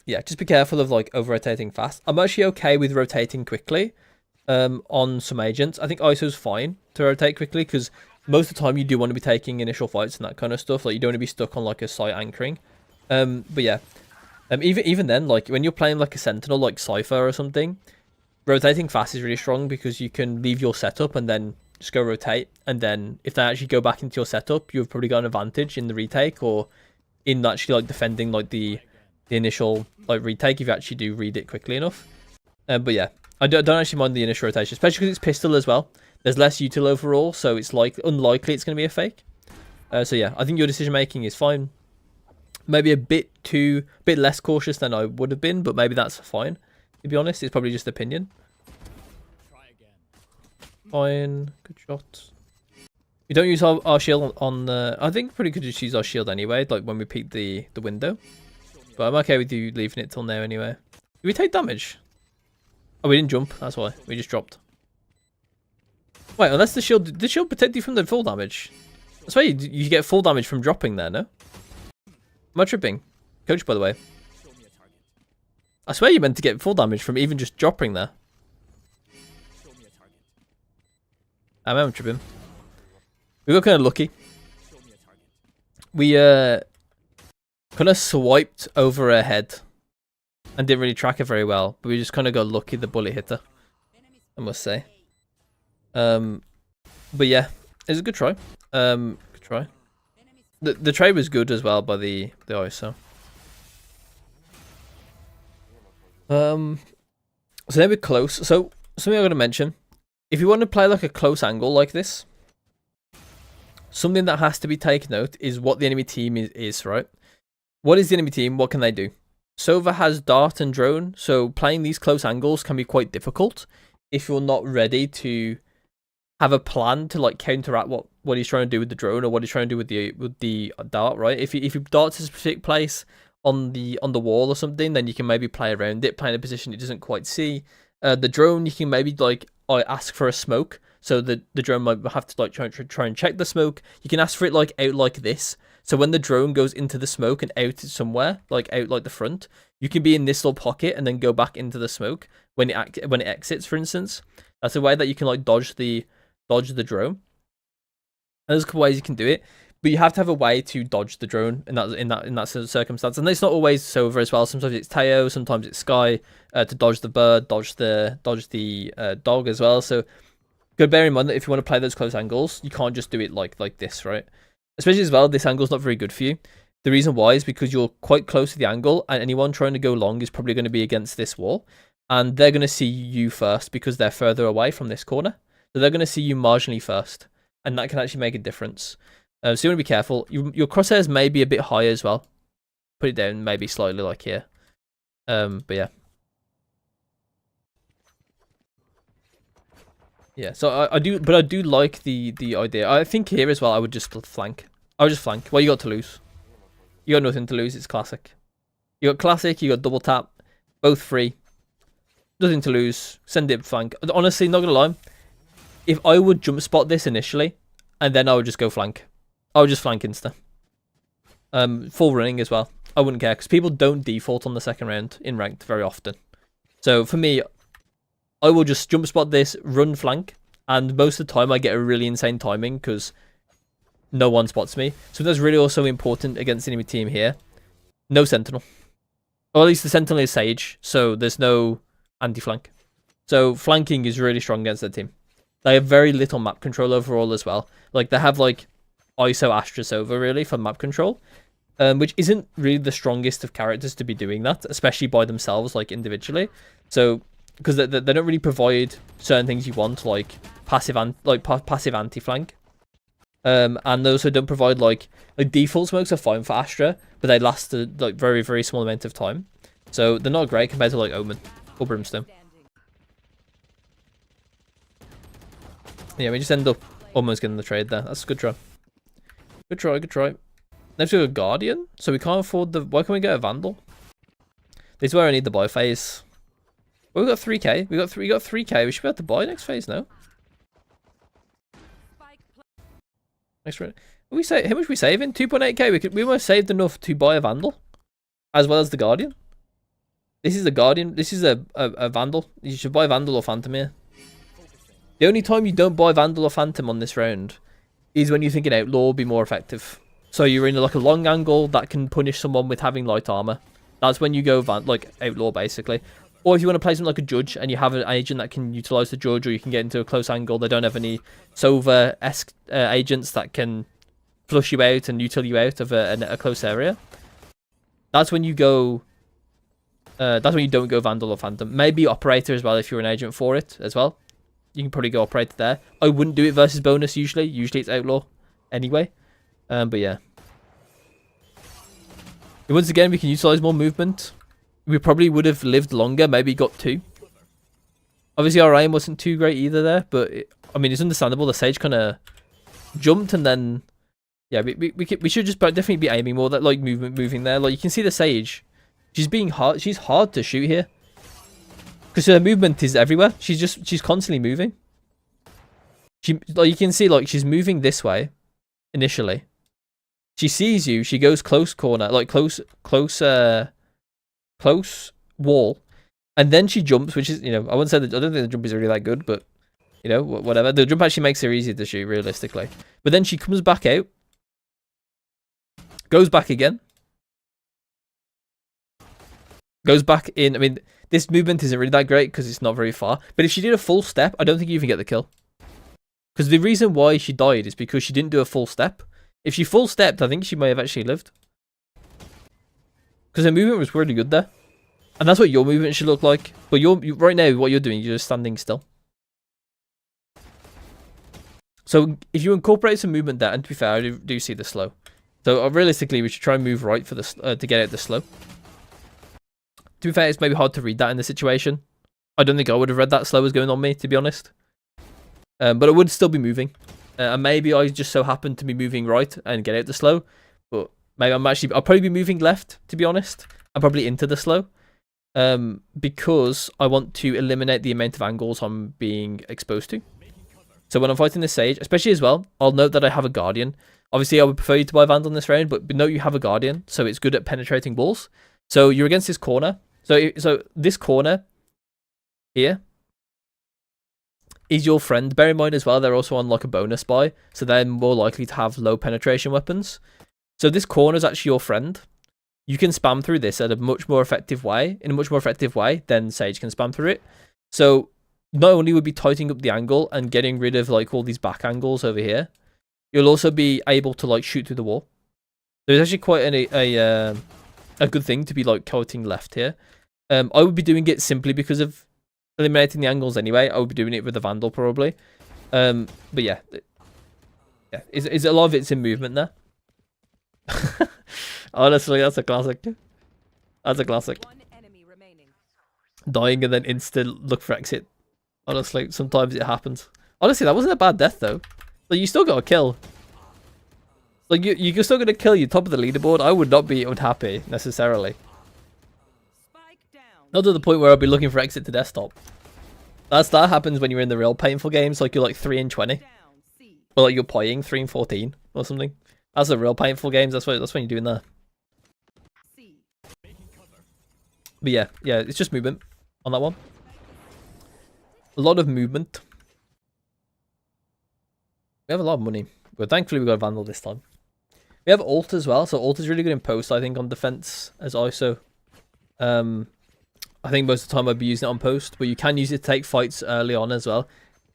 yeah, just be careful of like over rotating fast. I'm actually okay with rotating quickly on some agents. I think ISO's fine to rotate quickly because most of the time you do want to be taking initial fights and that kind of stuff. Like you don't want to be stuck on like a site anchoring. But yeah, even then, like when you're playing like a sentinel like Cypher or something, rotating fast is really strong because you can leave your setup and then just go rotate, and then if they actually go back into your setup, you've probably got an advantage in the retake or in actually like defending like the initial like retake if you actually do read it quickly enough. But yeah, I don't actually mind the initial rotation, especially because it's pistol as well. There's less util overall, so it's like unlikely it's going to be a fake. So yeah, I think your decision making is fine. Maybe a bit less cautious than I would have been, but maybe that's fine. To be honest, it's probably just opinion. Fine, good shot. We don't use our shield on the... I think pretty could just use our shield anyway, like when we peek the window. But I'm okay with you leaving it till now anyway. Did we take damage? Oh, we didn't jump, that's why. We just dropped. Wait, unless the shield protect you from the full damage? That's why you get full damage from dropping there, no? Am I tripping? Coach, by the way. I swear you meant to get full damage from even just dropping there. I'm tripping. We got kind of lucky. We kind of swiped over her head and didn't really track her very well, but we just kind of got lucky the bullet hit her, I must say. But yeah, it was a good try. Good try. The trade was good as well by the ISO. So then we're close. So something I'm gonna mention. If you want to play like a close angle like this, something that has to be taken note is what the enemy team is, right? What is the enemy team? What can they do? Sova has dart and drone, so playing these close angles can be quite difficult if you're not ready to have a plan to like counteract what he's trying to do with the drone or what he's trying to do with the dart, right? If you dart to a specific place on the wall or something, then you can maybe play around it, play in a position it doesn't quite see. The drone, you can maybe like ask for a smoke, so the drone might have to like try and check the smoke. You can ask for it like out like this, so when the drone goes into the smoke and out somewhere, like out like the front, you can be in this little pocket and then go back into the smoke when it exits, for instance. That's a way that you can like dodge the drone. And there's a couple ways you can do it, but you have to have a way to dodge the drone in that circumstance. And it's not always Sova as well. Sometimes it's Teo, sometimes it's Sky to dodge the bird, dodge the dog as well. So good, bear in mind that if you want to play those close angles, you can't just do it like this, right? Especially as well, this angle's not very good for you. The reason why is because you're quite close to the angle, and anyone trying to go long is probably going to be against this wall, and they're going to see you first because they're further away from this corner. So they're going to see you marginally first, and that can actually make a difference. So you want to be careful. Your crosshairs may be a bit higher as well. Put it down maybe slightly like here. But yeah. Yeah, so I do like the idea. I think here as well I would just flank. I would just flank. Well, you got to lose. You got nothing to lose. It's classic. You got classic, you got double tap. Both free. Nothing to lose. Send it flank. Honestly, not gonna lie. If I would jump spot this initially, and then I would just go flank. I would just flank insta. Full running as well. I wouldn't care, because people don't default on the second round in ranked very often. So for me, I will just jump spot this, run flank, and most of the time I get a really insane timing because no one spots me. So that's really also important against the enemy team here. No sentinel. Or at least the Sentinel is Sage, so there's no anti-flank. So flanking is really strong against their team. They have very little map control overall as well. Like, they have, like, ISO Astrus over, really, for map control. Which isn't really the strongest of characters to be doing that, especially by themselves, like, individually. So, because they don't really provide certain things you want, like passive anti-flank. And they also don't provide, like default smokes are fine for Astra, but they last a, like, very, very small amount of time. So, they're not great compared to, like, Omen or Brimstone. Yeah, we just end up almost getting the trade there. That's a good try. Good try, good try. Next we got a Guardian, so we can't afford the... Why can't we get a Vandal? This is where I need the buy phase. Well, we got 3k. We got 3k. We should be able to buy next phase, no? Next round. We say how much we saving? 2.8k. We almost saved enough to buy a Vandal, as well as the Guardian. This is the Guardian. This is a Vandal. You should buy Vandal or Phantom here. The only time you don't buy Vandal or Phantom on this round is when you think an Outlaw will be more effective. So you're in like a long angle that can punish someone with having light armor. That's when you go like Outlaw, basically. Or if you want to play something like a Judge and you have an agent that can utilize the Judge, or you can get into a close angle. They don't have any Sova-esque agents that can flush you out and util you out of a close area. That's when you go... that's when you don't go Vandal or Phantom. Maybe Operator as well if you're an agent for it as well. You can probably go Operator there. I wouldn't do it versus bonus usually. Usually it's Outlaw anyway. But yeah. And once again, we can utilize more movement. We probably would have lived longer. Maybe got 2. Obviously, our aim wasn't too great either there. But, I mean, it's understandable. The Sage kind of jumped and then... Yeah, we should just definitely be aiming more. That like moving there. Like, you can see the Sage. She's being hard. She's hard to shoot here. Because her movement is everywhere. She's constantly moving. Like, you can see, like, she's moving this way initially. She sees you. She goes close corner, like close wall, and then she jumps, which is, you know, I wouldn't say that. I don't think the jump is really that good, but you know, whatever. The jump actually makes her easier to shoot, realistically. But then she comes back out, goes back again, goes back in. I mean, this movement isn't really that great because it's not very far. But if she did a full step, I don't think you even get the kill. Because the reason why she died is because she didn't do a full step. If she full stepped, I think she may have actually lived. Because her movement was really good there. And that's what your movement should look like. But right now, what you're doing, you're just standing still. So if you incorporate some movement there, and to be fair, I do see the slow. So realistically, we should try and move right for the to get out the slow. To be fair, it's maybe hard to read that in the situation. I don't think I would have read that slow as going on me, to be honest. But it would still be moving. And maybe I just so happen to be moving right and get out the slow. But maybe I'll probably be moving left, to be honest. I'm probably into the slow. Because I want to eliminate the amount of angles I'm being exposed to. So when I'm fighting the Sage, especially as well, I'll note that I have a Guardian. Obviously, I would prefer you to buy Vandal in this round, but note you have a Guardian, so it's good at penetrating walls. So you're against this corner. So this corner here is your friend. Bear in mind as well, they're also on like a bonus buy, so they're more likely to have low penetration weapons. So this corner is actually your friend. You can spam through this in a much more effective way than Sage can spam through it. So not only would be tightening up the angle and getting rid of like all these back angles over here, you'll also be able to like shoot through the wall. There's actually quite a good thing to be like coating left here. I would be doing it simply because of eliminating the angles anyway. I would be doing it with the Vandal probably. But yeah, is a lot of it's in movement there. Honestly, that's a classic. That's a classic. Dying and then instant look for exit. Honestly, sometimes it happens. Honestly, that wasn't a bad death though. Like, you still got a kill. Like, you're still gonna kill you top of the leaderboard. I would not be unhappy necessarily. Not to the point where I'll be looking for exit to desktop. That happens when you're in the real painful games, like you're like 3-20, or like you're playing 3-14 or something. That's the real painful games. That's when you're doing that. But yeah, it's just movement on that one. A lot of movement. We have a lot of money, but thankfully we got Vandal this time. We have ult as well, so ult is really good in post, I think, on defense as ISO. I think most of the time I'd be using it on post, but you can use it to take fights early on as well.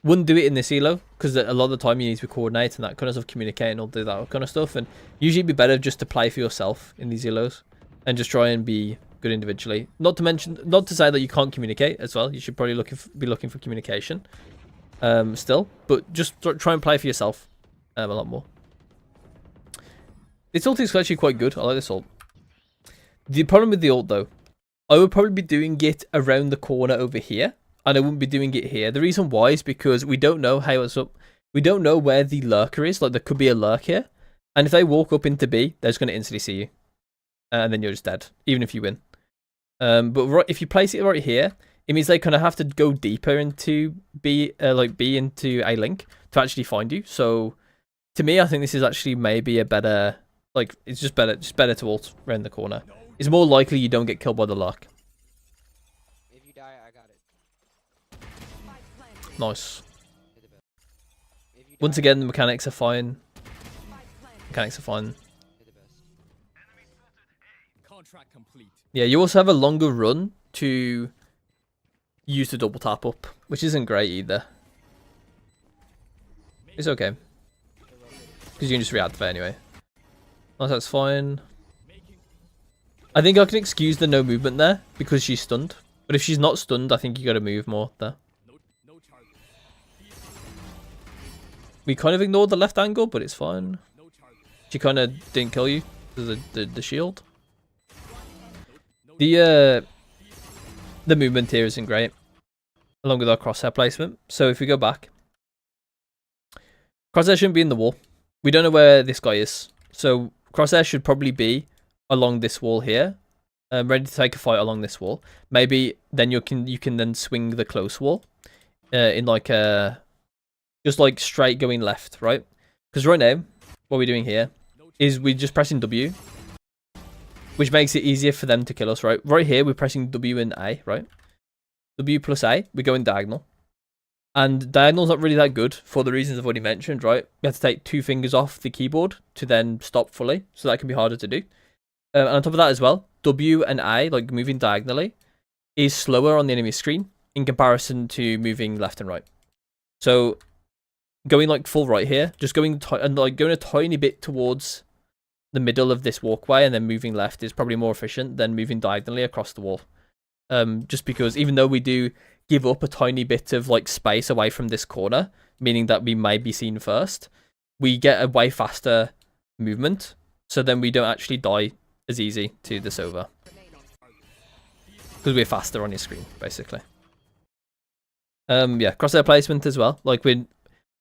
Wouldn't do it in this elo, because a lot of the time you need to coordinate and that kind of stuff, communicate and all that kind of stuff, and usually it'd be better just to play for yourself in these elos, and just try and be good individually. Not to say that you can't communicate as well, you should probably be looking for communication still, but just try and play for yourself a lot more. This ult is actually quite good, I like this ult. The problem with the ult though, I would probably be doing it around the corner over here, and I wouldn't be doing it here. The reason why is because we don't know how it's up. We don't know where the lurker is. Like, there could be a lurk here, and if they walk up into B, they're just going to instantly see you, and then you're just dead, even if you win. But if you place it right here, it means they kind of have to go deeper into B, B into A link to actually find you. So, to me, I think this is actually maybe a better, like, it's just better to ult around the corner. It's more likely you don't get killed by the lurk. If you die, I got it. Nice. Once again, the mechanics are fine. Yeah, you also have a longer run to use the double tap up, which isn't great either. It's okay, because you can just reactivate anyway. Nice, that's fine. I think I can excuse the no movement there because she's stunned. But if she's not stunned, I think you got to move more there. We kind of ignored the left angle, but it's fine. She kind of didn't kill you because of the shield. The movement here isn't great, along with our crosshair placement. So if we go back, crosshair shouldn't be in the wall. We don't know where this guy is, so crosshair should probably be along this wall here, ready to take a fight along this wall. Maybe then you can then swing the close wall in like a just like straight going left, right? Because right now what we're doing here is we're just pressing W, which makes it easier for them to kill us, right? Right here we're pressing W and A, right? W plus A, we're going diagonal. And diagonal's not really that good for the reasons I've already mentioned, right? We have to take 2 fingers off the keyboard to then stop fully, so that can be harder to do. And on top of that as well, W and A, like moving diagonally, is slower on the enemy screen in comparison to moving left and right. So going like full right here, just going a tiny bit towards the middle of this walkway and then moving left is probably more efficient than moving diagonally across the wall. Just because even though we do give up a tiny bit of like space away from this corner, meaning that we may be seen first, we get a way faster movement, so then we don't actually die as easy to the Sova. Because we're faster on your screen, basically. Yeah, crosshair placement as well. Like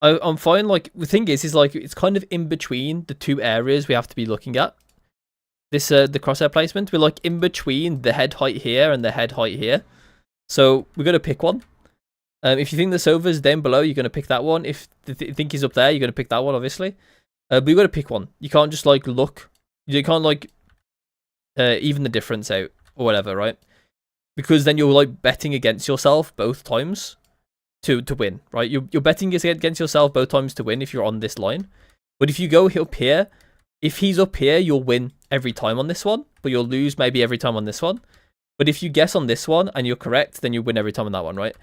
I'm fine. Like the thing is like it's kind of in between the 2 areas we have to be looking at. This the crosshair placement. We're like in between the head height here and the head height here. So we're gonna pick one. If you think the Sova's down below, you're gonna pick that one. If you think he's up there, you're gonna pick that one, obviously. But you gotta pick one. You can't just like look. You can't like even the difference out or whatever, right? Because then you're like betting against yourself both times to win, right? You're betting against yourself both times to win if you're on this line. But if you go up here, if he's up here, you'll win every time on this one, but you'll lose maybe every time on this one. But if you guess on this one and you're correct, then you win every time on that one, right?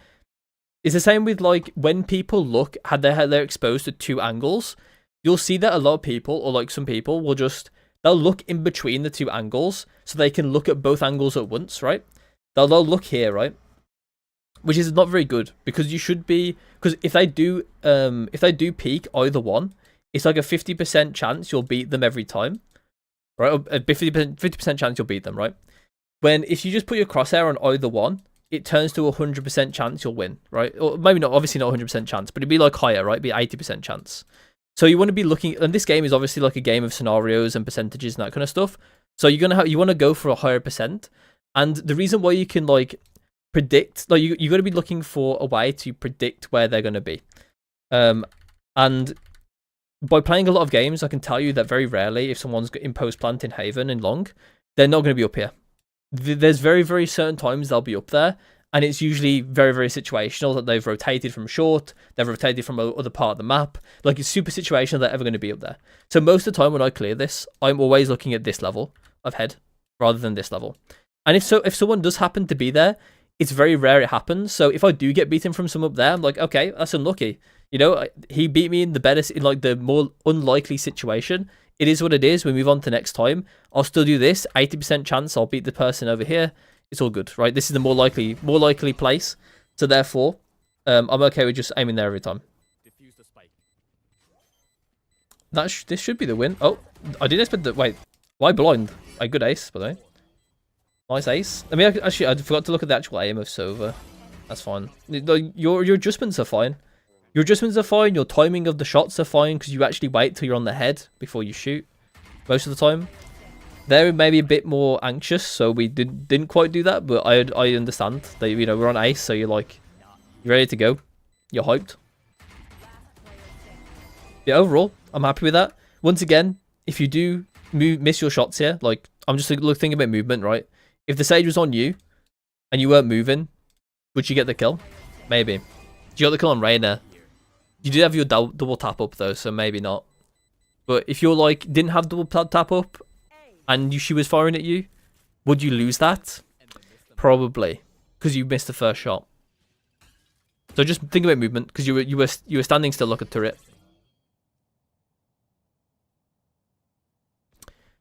It's the same with like when people look, they're exposed to 2 angles, you'll see that a lot of people, or like some people, will just, they'll look in between the 2 angles so they can look at both angles at once, right? They'll look here, right? Which is not very good, because you should be, because if they do peek either one, it's like a 50% chance you'll beat them every time, right? A 50% chance you'll beat them, right? When if you just put your crosshair on either one, it turns to 100% chance you'll win, right? Or maybe not, obviously not 100% chance, but it'd be like higher, right? It'd be 80% chance. So you want to be looking, and this game is obviously like a game of scenarios and percentages and that kind of stuff. So you want to go for a higher percent, and the reason why you can like predict, like you got to be looking for a way to predict where they're going to be, and by playing a lot of games, I can tell you that very rarely, if someone's in post plant in Haven and Long, they're not going to be up here. There's very, very certain times they'll be up there, and it's usually very, very situational that they've rotated from short, they've rotated from other part of the map. Like, it's super situational they're ever going to be up there. So most of the time when I clear this, I'm always looking at this level of head rather than this level. And if someone does happen to be there, it's very rare it happens. So if I do get beaten from some up there, I'm like, okay, that's unlucky. You know, he beat me in the better, in like the more unlikely situation. It is what it is. We move on to next time. I'll still do this. 80% chance I'll beat the person over here. It's all good, right? This is the more likely place. So therefore, I'm okay with just aiming there every time. This should be the win. Oh, I didn't expect that. Wait, why blind? A good ace, by the way. Nice ace. I mean, actually, I forgot to look at the actual aim of Sova. That's fine. Your adjustments are fine. Your adjustments are fine. Your timing of the shots are fine because you actually wait till you're on the head before you shoot. Most of the time, they're maybe a bit more anxious, so we didn't quite do that. But I understand that, you know, we're on ace, so you're like, you're ready to go. You're hyped. Yeah, overall, I'm happy with that. Once again, if you do miss your shots here, like I'm just thinking about movement, right? If the sage was on you and you weren't moving, would you get the kill? Maybe. You got the kill on Reyna. You did have your double tap up though, so maybe not. But if you're like didn't have double tap up and she was firing at you, would you lose that? Probably, because you missed the first shot. So just think about movement, because you were standing still like a turret.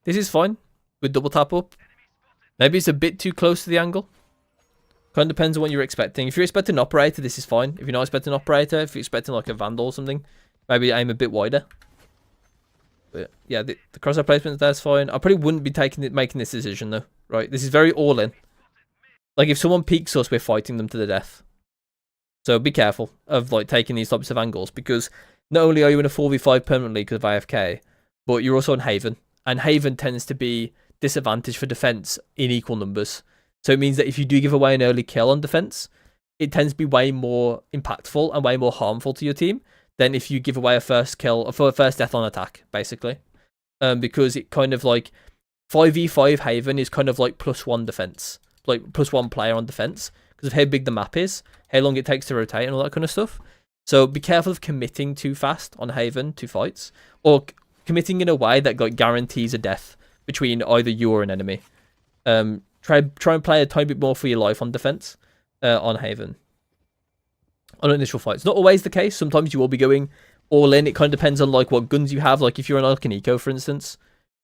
This is fine with double tap up. Maybe it's a bit too close to the angle. Kind of depends on what you're expecting. If you're expecting an operator, this is fine. If you're not expecting an operator, if you're expecting like a vandal or something, maybe aim a bit wider. But yeah, the crosshair placement there's fine. I probably wouldn't be making this decision though. Right, this is very all in. Like if someone peeks us, we're fighting them to the death. So be careful of like taking these types of angles, because not only are you in a 4v5 permanently because of AFK, but you're also on Haven, and Haven tends to be disadvantaged for defense in equal numbers. So it means that if you do give away an early kill on defense, it tends to be way more impactful and way more harmful to your team than if you give away a first kill or a first death on attack, basically. Because it kind of like 5v5 Haven is kind of like +1 defense, like +1 player on defense, because of how big the map is, how long it takes to rotate and all that kind of stuff. So be careful of committing too fast on Haven to fights, or committing in a way that like guarantees a death between either you or an enemy. Try and play a tiny bit more for your life on defense on Haven. On initial fights. Not always the case. Sometimes you will be going all in. It kind of depends on like what guns you have. Like if you're on like an eco, for instance,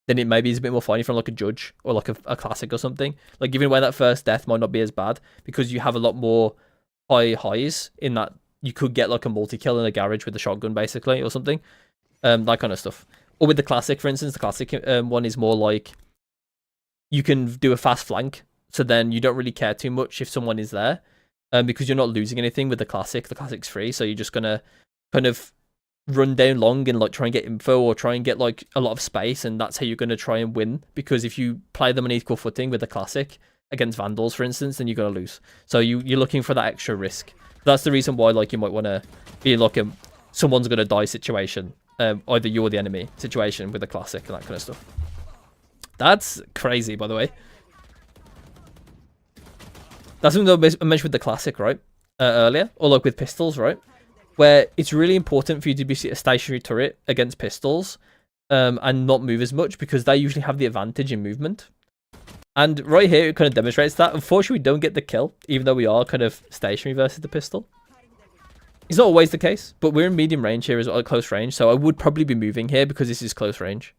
then it maybe is a bit more fun if you're on like a judge or like a classic or something. Like giving away that first death might not be as bad because you have a lot more highs in that you could get like a multi-kill in a garage with a shotgun basically or something. That kind of stuff. Or with the classic, for instance, the classic one is more like you can do a fast flank, so then you don't really care too much if someone is there, because you're not losing anything with the classic. The classic's free, so you're just gonna kind of run down long and like try and get info or try and get like a lot of space, and that's how you're gonna try and win. Because if you play them on equal footing with the classic against vandals, for instance, then you're gonna lose. So you're looking for that extra risk. That's the reason why like you might want to be like a someone's gonna die situation, either you or the enemy situation with the classic and that kind of stuff. That's crazy, by the way. That's something that I mentioned with the classic, right? Earlier, or like with pistols, right? Where it's really important for you to be a stationary turret against pistols, and not move as much, because they usually have the advantage in movement. And right here, it kind of demonstrates that. Unfortunately, we don't get the kill, even though we are kind of stationary versus the pistol. It's not always the case, but we're in medium range here as well, close range, so I would probably be moving here because this is close range.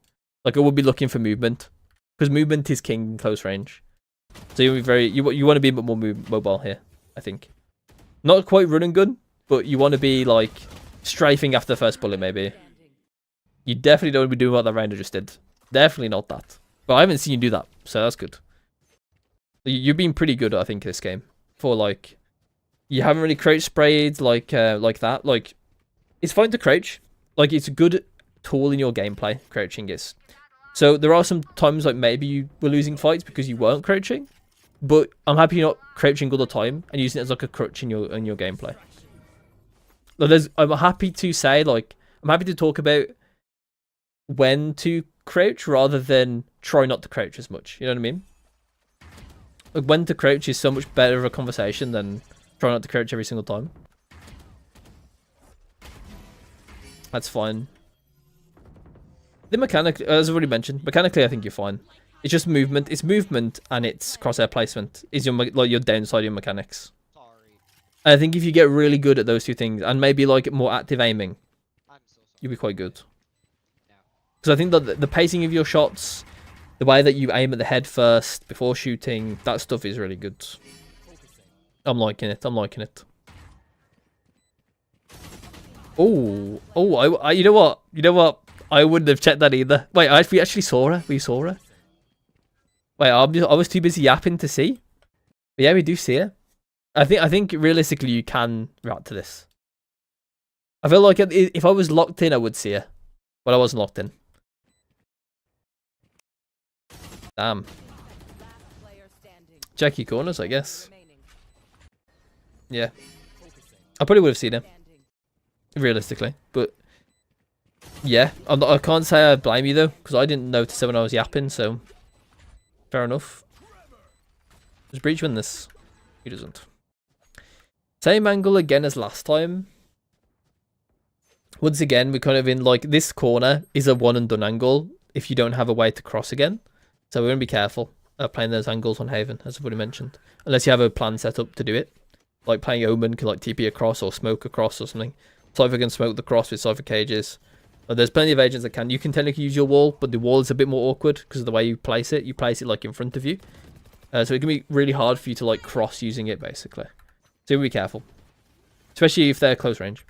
Like I would be looking for movement. Because movement is king in close range, so you'll be very you want to be a bit more mobile here. I think, not quite run and gun, but you want to be like strafing after the first bullet. Maybe you definitely don't want to be doing what that Reyna just did. Definitely not that. But I haven't seen you do that, so that's good. You've been pretty good, I think, this game. For like, you haven't really crouch sprayed like that. Like, it's fine to crouch. Like, it's a good tool in your gameplay. Crouching is. So there are some times like maybe you were losing fights because you weren't crouching, but I'm happy you're not crouching all the time and using it as like a crutch in your gameplay. Like I'm happy to say, like, I'm happy to talk about when to crouch rather than try not to crouch as much. You know what I mean? Like when to crouch is so much better of a conversation than try not to crouch every single time. That's fine. The mechanic, as I've already mentioned, mechanically I think you're fine. It's just movement. It's movement and it's crosshair placement is your downside of your mechanics. Sorry. I think if you get really good at those two things and maybe like more active aiming, I'm so sorry. you'll be quite good. No. Because I think that the pacing of your shots, the way that you aim at the head first before shooting, that stuff is really good. I'm liking it. I'm liking it. Oh, you know what? You know what? I wouldn't have checked that either. Wait, we actually saw her. We saw her. Wait, I was too busy yapping to see. But yeah, we do see her. I think realistically you can react to this. I feel like if I was locked in, I would see her, but I wasn't locked in. Damn. Check your corners, I guess. Yeah. I probably would have seen her. Realistically. But yeah, I can't say I blame you though, because I didn't notice it when I was yapping, so fair enough. Does Breach win this? He doesn't. Same angle again as last time. Once again, we're kind of in like this corner is a one and done angle if you don't have a way to cross again. So we're going to be careful playing those angles on Haven, as I've already mentioned. Unless you have a plan set up to do it. Like playing Omen can like TP across or smoke across or something. Cypher can smoke the cross with Cypher cages. But there's plenty of agents that can. You can technically use your wall, but the wall is a bit more awkward because of the way you place it. You place it like in front of you. So it can be really hard for you to like cross using it basically. So be careful. Especially if they're close range.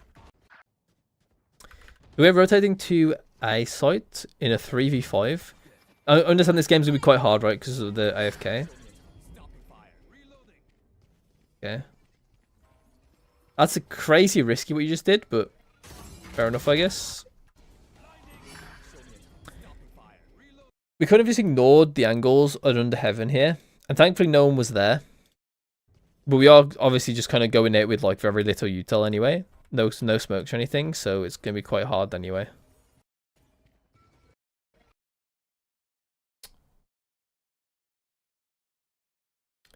We're rotating to A site in a 3v5. I understand this game's going to be quite hard, right? Because of the AFK. Okay. That's a crazy risky what you just did, but fair enough, I guess. We could have just ignored the angles under Heaven here. And thankfully no one was there. But we are obviously just kind of going it with like very little util anyway. No smokes or anything, so it's going to be quite hard anyway.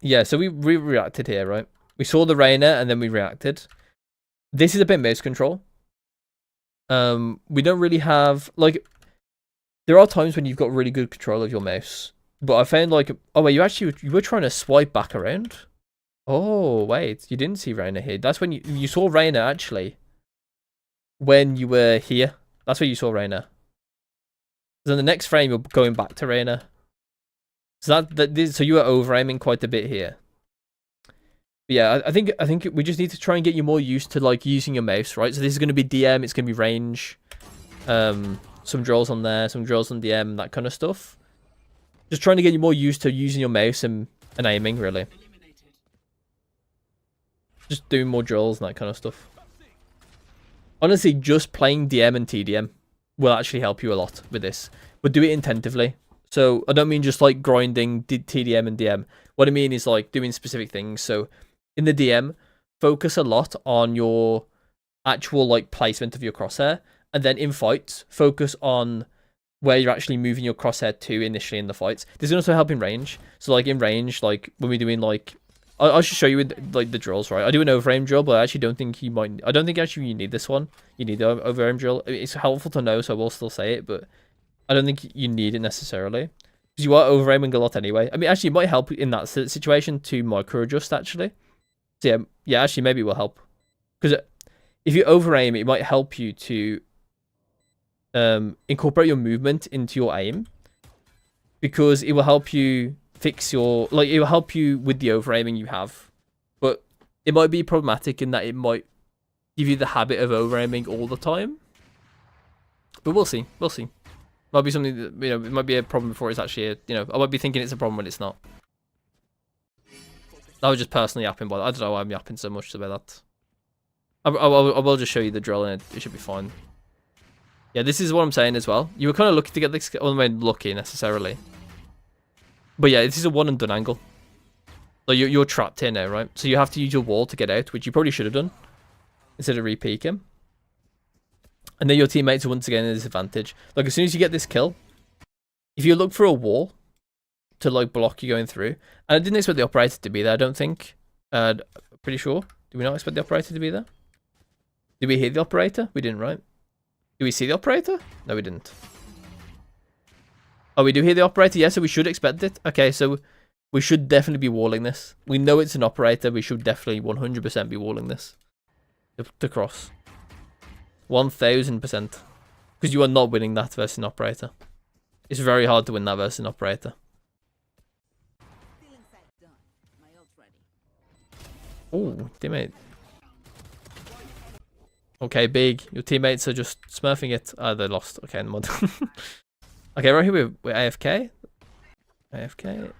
Yeah, so we reacted here, right? We saw the Reyna and then we reacted. This is a bit mouse control. We don't really have like there are times when you've got really good control of your mouse. But I found like oh wait, you were trying to swipe back around? Oh wait, you didn't see Reyna here. That's when you saw Reyna actually. When you were here. That's where you saw Reyna. Then the next frame you're going back to Reyna. So so you were over aiming quite a bit here. But yeah, I think we just need to try and get you more used to like using your mouse, right? So this is going to be DM, it's going to be range, some draws on there, some draws on DM, that kind of stuff. Just trying to get you more used to using your mouse and aiming, really. Just doing more drills and that kind of stuff. Honestly, just playing DM and TDM will actually help you a lot with this, but do it intentively. So I don't mean just like grinding TDM and DM. What I mean is like doing specific things. So in the DM, focus a lot on your actual like placement of your crosshair. And then in fights, focus on where you're actually moving your crosshair to initially in the fights. This is also help in range. So like in range, like when we're doing like, I should show you with like the drills, right? I do an over-aim drill, but I actually don't think I don't think actually you need this one. You need the over-aim drill. It's helpful to know, so I will still say it, but I don't think you need it necessarily. Because you are over-aiming a lot anyway. I mean, actually, it might help in that situation to micro-adjust, actually. So yeah, actually, maybe it will help. Because if you over-aim, it might help you to incorporate your movement into your aim. Because it will help you fix your... Like, it will help you with the over-aiming you have. But it might be problematic in that it might give you the habit of over-aiming all the time. But we'll see. We'll see. Might be something that, you know, it might be a problem before it's actually, I might be thinking it's a problem when it's not. I was just personally yapping, but I don't know why I'm yapping so much about that. I will just show you the drill and it should be fine. Yeah, this is what I'm saying as well. You were kind of lucky to get this, well, I mean, lucky necessarily. But yeah, this is a one and done angle. So you're trapped here now, right? So you have to use your wall to get out, which you probably should have done. Instead of re-peeking. And then your teammates are once again at a disadvantage. Like, as soon as you get this kill, if you look for a wall to, like, block you going through... And I didn't expect the operator to be there, I don't think. Pretty sure. Did we not expect the operator to be there? Did we hear the operator? We didn't, right? Did we see the operator? No, we didn't. Oh, we do hear the operator? Yeah, so we should expect it. Okay, so we should definitely be walling this. We know it's an operator. We should definitely 100% be walling this. To cross. 1000%. Because you are not winning that versus an operator. It's very hard to win that versus an operator. Oh, teammate. Okay, big. Your teammates are just smurfing it. Oh, they lost. Okay, in the mod. Okay, right here we're AFK. AFK.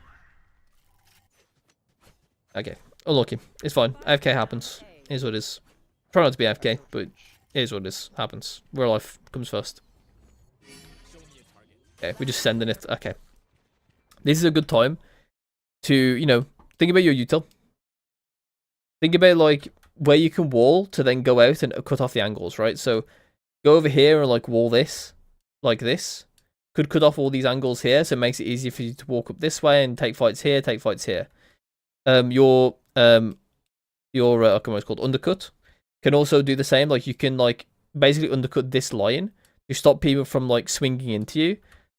Okay. Unlucky. It's fine. AFK happens. Here's what it is. Try not to be AFK, but here's what it is. Happens. Real life comes first. Okay, we're just sending it. Okay. This is a good time to, you know, think about your util. Think about, like, where you can wall to then go out and cut off the angles, right? So, go over here and, like, wall this. Like this. Could cut off all these angles here, so it makes it easier for you to walk up this way and take fights here, take fights here. Your I can't remember what it's called, undercut, can also do the same. Like, you can, like, basically undercut this line to stop people from, like, swinging into you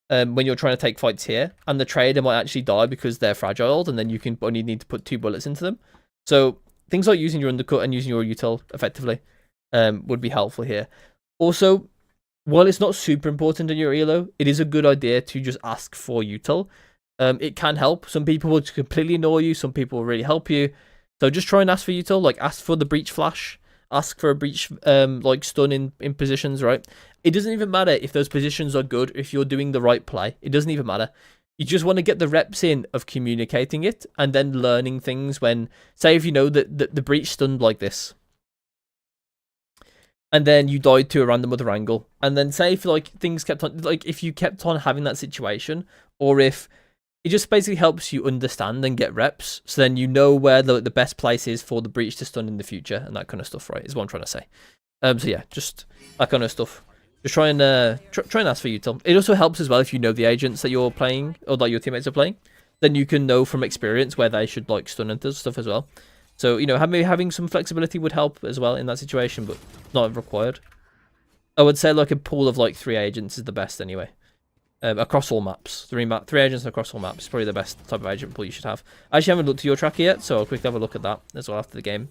when you're trying to take fights here, and the trader might actually die because they're fragile, and then you can only need to put 2 bullets into them. So things like using your undercut and using your util effectively would be helpful here. Also, while it's not super important in your elo, it is a good idea to just ask for util. It can help. Some people will completely ignore you. Some people will really help you. So just try and ask for util. Like, ask for the breach flash. Ask for a breach like stun in positions, right? It doesn't even matter if those positions are good, if you're doing the right play. It doesn't even matter. You just want to get the reps in of communicating it and then learning things when, say, if you know that the breach stunned like this, and then you died to a random other angle, and then say if, like, things kept on, like, if you kept on having that situation, or if it just basically helps you understand and get reps, so then you know where the best place is for the breach to stun in the future, and that kind of stuff, right, is what I'm trying to say. So yeah, just that kind of stuff. Just try and ask for util. It also helps as well if you know the agents that you're playing, or that your teammates are playing, then you can know from experience where they should, like, stun and stuff as well. So, you know, maybe having some flexibility would help as well in that situation, but not required. I would say, like, a pool of, like, 3 agents is the best anyway. Across all maps. 3 agents across all maps is probably the best type of agent pool you should have. I actually haven't looked at your tracker yet, so I'll quickly have a look at that as well after the game.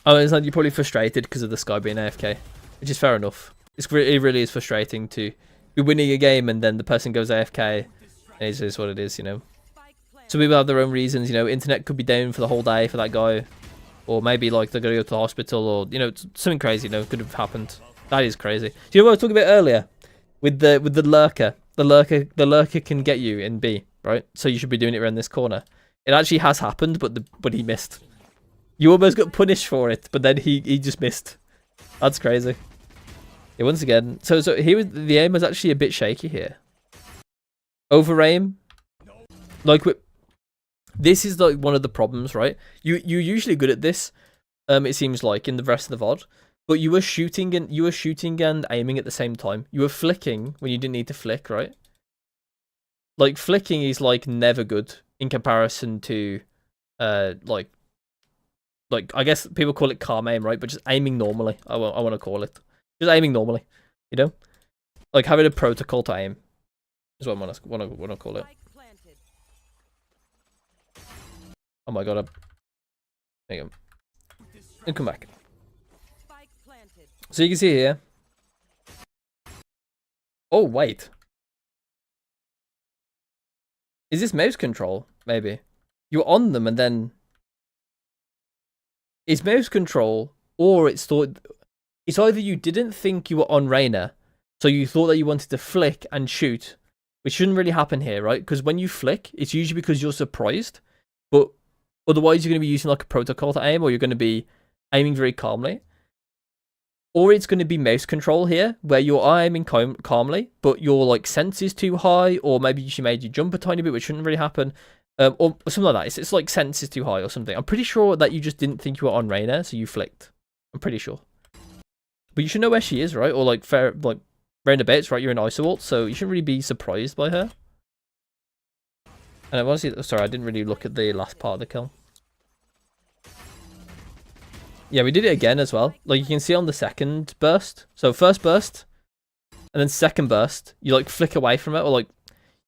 Oh, it's like you're probably frustrated because of the Sky being AFK, which is fair enough. It really is frustrating to be winning a game and then the person goes AFK, and it is what it is, you know. So people have their own reasons, you know. Internet could be down for the whole day for that guy, or maybe, like, they're gonna go to the hospital, or, you know, something crazy, you know, could have happened. That is crazy. Do you know what I was talking about earlier with the lurker? The lurker can get you in B, right? So you should be doing it around this corner. It actually has happened, but he missed. You almost got punished for it, but then he just missed. That's crazy. Yeah, once again, so here the aim was actually a bit shaky here. Over aim, like, this is, like, one of the problems, right? You're usually good at this. It seems like in the rest of the VOD, but you were shooting and aiming at the same time. You were flicking when you didn't need to flick, right? Like, flicking is, like, never good in comparison to like, I guess people call it calm aim, right? But just aiming normally, I want to call it. Just aiming normally, you know? Like, having a protocol to aim is what I want to call it. Oh my god, hang on. And come back. So you can see here. Oh, wait. Is this mouse control? Maybe. You're on them and then... It's mouse control, or it's either you didn't think you were on Reyna, so you thought that you wanted to flick and shoot, which shouldn't really happen here, right? Because when you flick, it's usually because you're surprised, but otherwise you're going to be using, like, a protocol to aim, or you're going to be aiming very calmly. Or it's going to be mouse control here, where you're aiming calmly, but your, like, sense is too high, or maybe she made you jump a tiny bit, which shouldn't really happen. Or something like that. It's like sense is too high or something. I'm pretty sure that you just didn't think you were on Reyna, so you flicked. I'm pretty sure. But you should know where she is, right? Or, like, Reyna Bates, right? You're in Isolt, so you shouldn't really be surprised by her. And I want to see... Sorry, I didn't really look at the last part of the kill. Yeah, we did it again as well. Like, you can see on the second burst. So, first burst, And then second burst, you like flick away from it, or like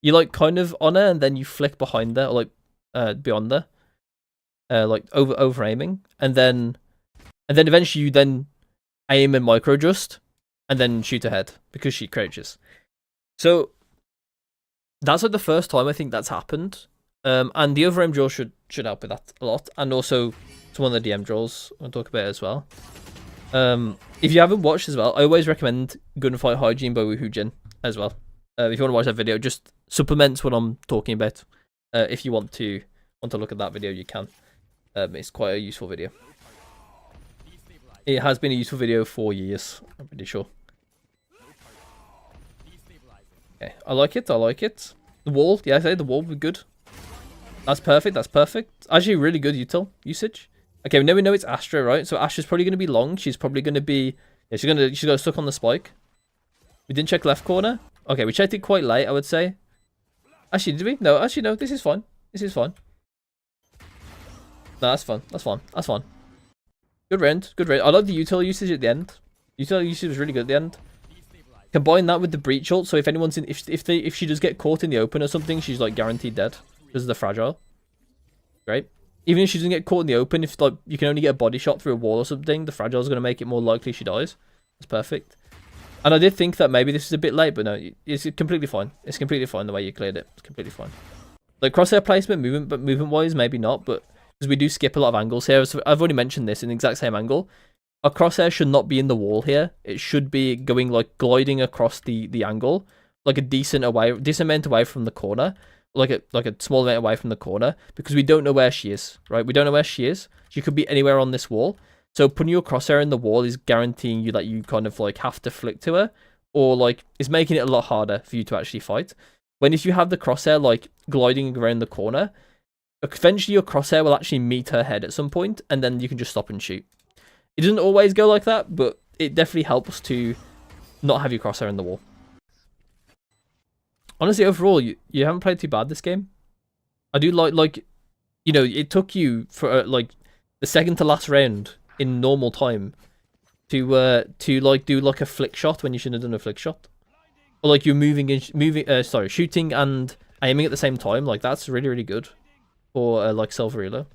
you like kind of on her, and then you flick behind her, or like beyond her, like over aiming, and then eventually you then aim and micro adjust, and then shoot ahead because she crouches. So that's like the first time I think that's happened. And the over aim draw should help with that a lot, and also some of the DM draws I'll talk about as well. If you haven't watched as well, I always recommend Gunfight Hygiene by Woohoo Jin as well. If you want to watch that video, just supplements what I'm talking about. If you want to look at that video, you can. It's quite a useful video. It has been a useful video for years, I'm pretty sure. Okay, I like it. The wall, yeah, I say the wall would be good. That's perfect. Actually, really good usage. Okay, now we know it's Astra, right? So Astra's probably going to be long. She's probably going to be... Yeah, she's going to stuck on the spike. We didn't check left corner. Okay, we checked it quite late, I would say. Actually, did we? No, actually, no. This is fine. No, that's fine. Good round. I like the util usage at the end. Util usage was really good at the end. Combine that with the breach ult, so if anyone's in... If she does get caught in the open or something, she's like guaranteed dead. Because of the fragile. Great. Even if she doesn't get caught in the open, if like you can only get a body shot through a wall or something, the fragile is going to make it more likely she dies. That's perfect. And I did think that maybe this is a bit late, but no, it's completely fine. It's completely fine the way you cleared it. It's completely fine. Like crosshair placement, movement-wise, maybe not, but because we do skip a lot of angles here. So I've already mentioned this in the exact same angle. A crosshair should not be in the wall here. It should be going like gliding across the angle, like a decent amount away from the corner. Like a small amount away from the corner, because we don't know where she is, right? We don't know where she is. She could be anywhere on this wall. So putting your crosshair in the wall is guaranteeing you that you kind of like have to flick to her, or like it's making it a lot harder for you to actually fight. When if you have the crosshair like gliding around the corner, eventually your crosshair will actually meet her head at some point, and then you can just stop and shoot. It doesn't always go like that, but it definitely helps to not have your crosshair in the wall. Honestly, overall, you haven't played too bad this game. I do like, you know, it took you for like the second to last round in normal time to like do like a flick shot when you shouldn't have done a flick shot, or like you're shooting and aiming at the same time. Like that's really good for like silver elo.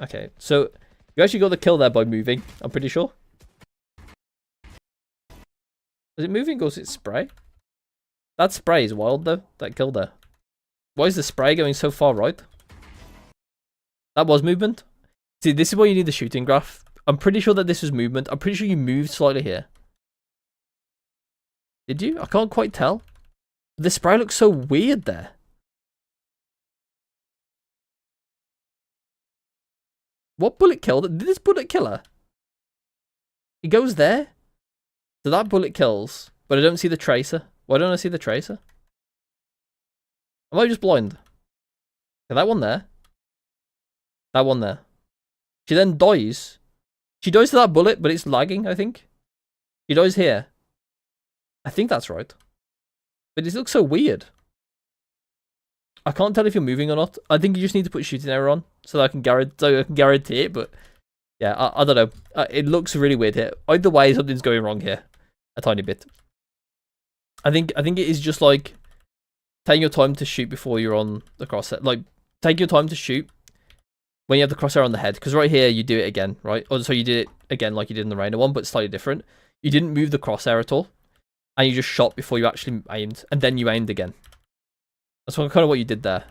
Okay, so you actually got the kill there by moving. I'm pretty sure. Is it moving or is it spray? That spray is wild though. That kill there. Why is the spray going so far right? That was movement. See, this is why you need the shooting graph. I'm pretty sure that this was movement. I'm pretty sure you moved slightly here. Did you? I can't quite tell. The spray looks so weird there. What bullet killed it? Did this bullet kill her? It goes there. So that bullet kills, but I don't see the tracer. Why don't I see the tracer? Am I just blind? Okay, that one there. That one there. She then dies. She dies to that bullet, but it's lagging, I think. She dies here. I think that's right. But it looks so weird. I can't tell if you're moving or not. I think you just need to put shooting error on so that I can guarantee it, but yeah, I don't know. It looks really weird here. Either way, something's going wrong here. A tiny bit. I think it is just like taking your time to shoot before you're on the crosshair. Like, take your time to shoot when you have the crosshair on the head. Because right here, you do it again, right? Or so you did it again like you did in the Reina one, but slightly different. You didn't move the crosshair at all. And you just shot before you actually aimed. And then you aimed again. That's kind of what you did there.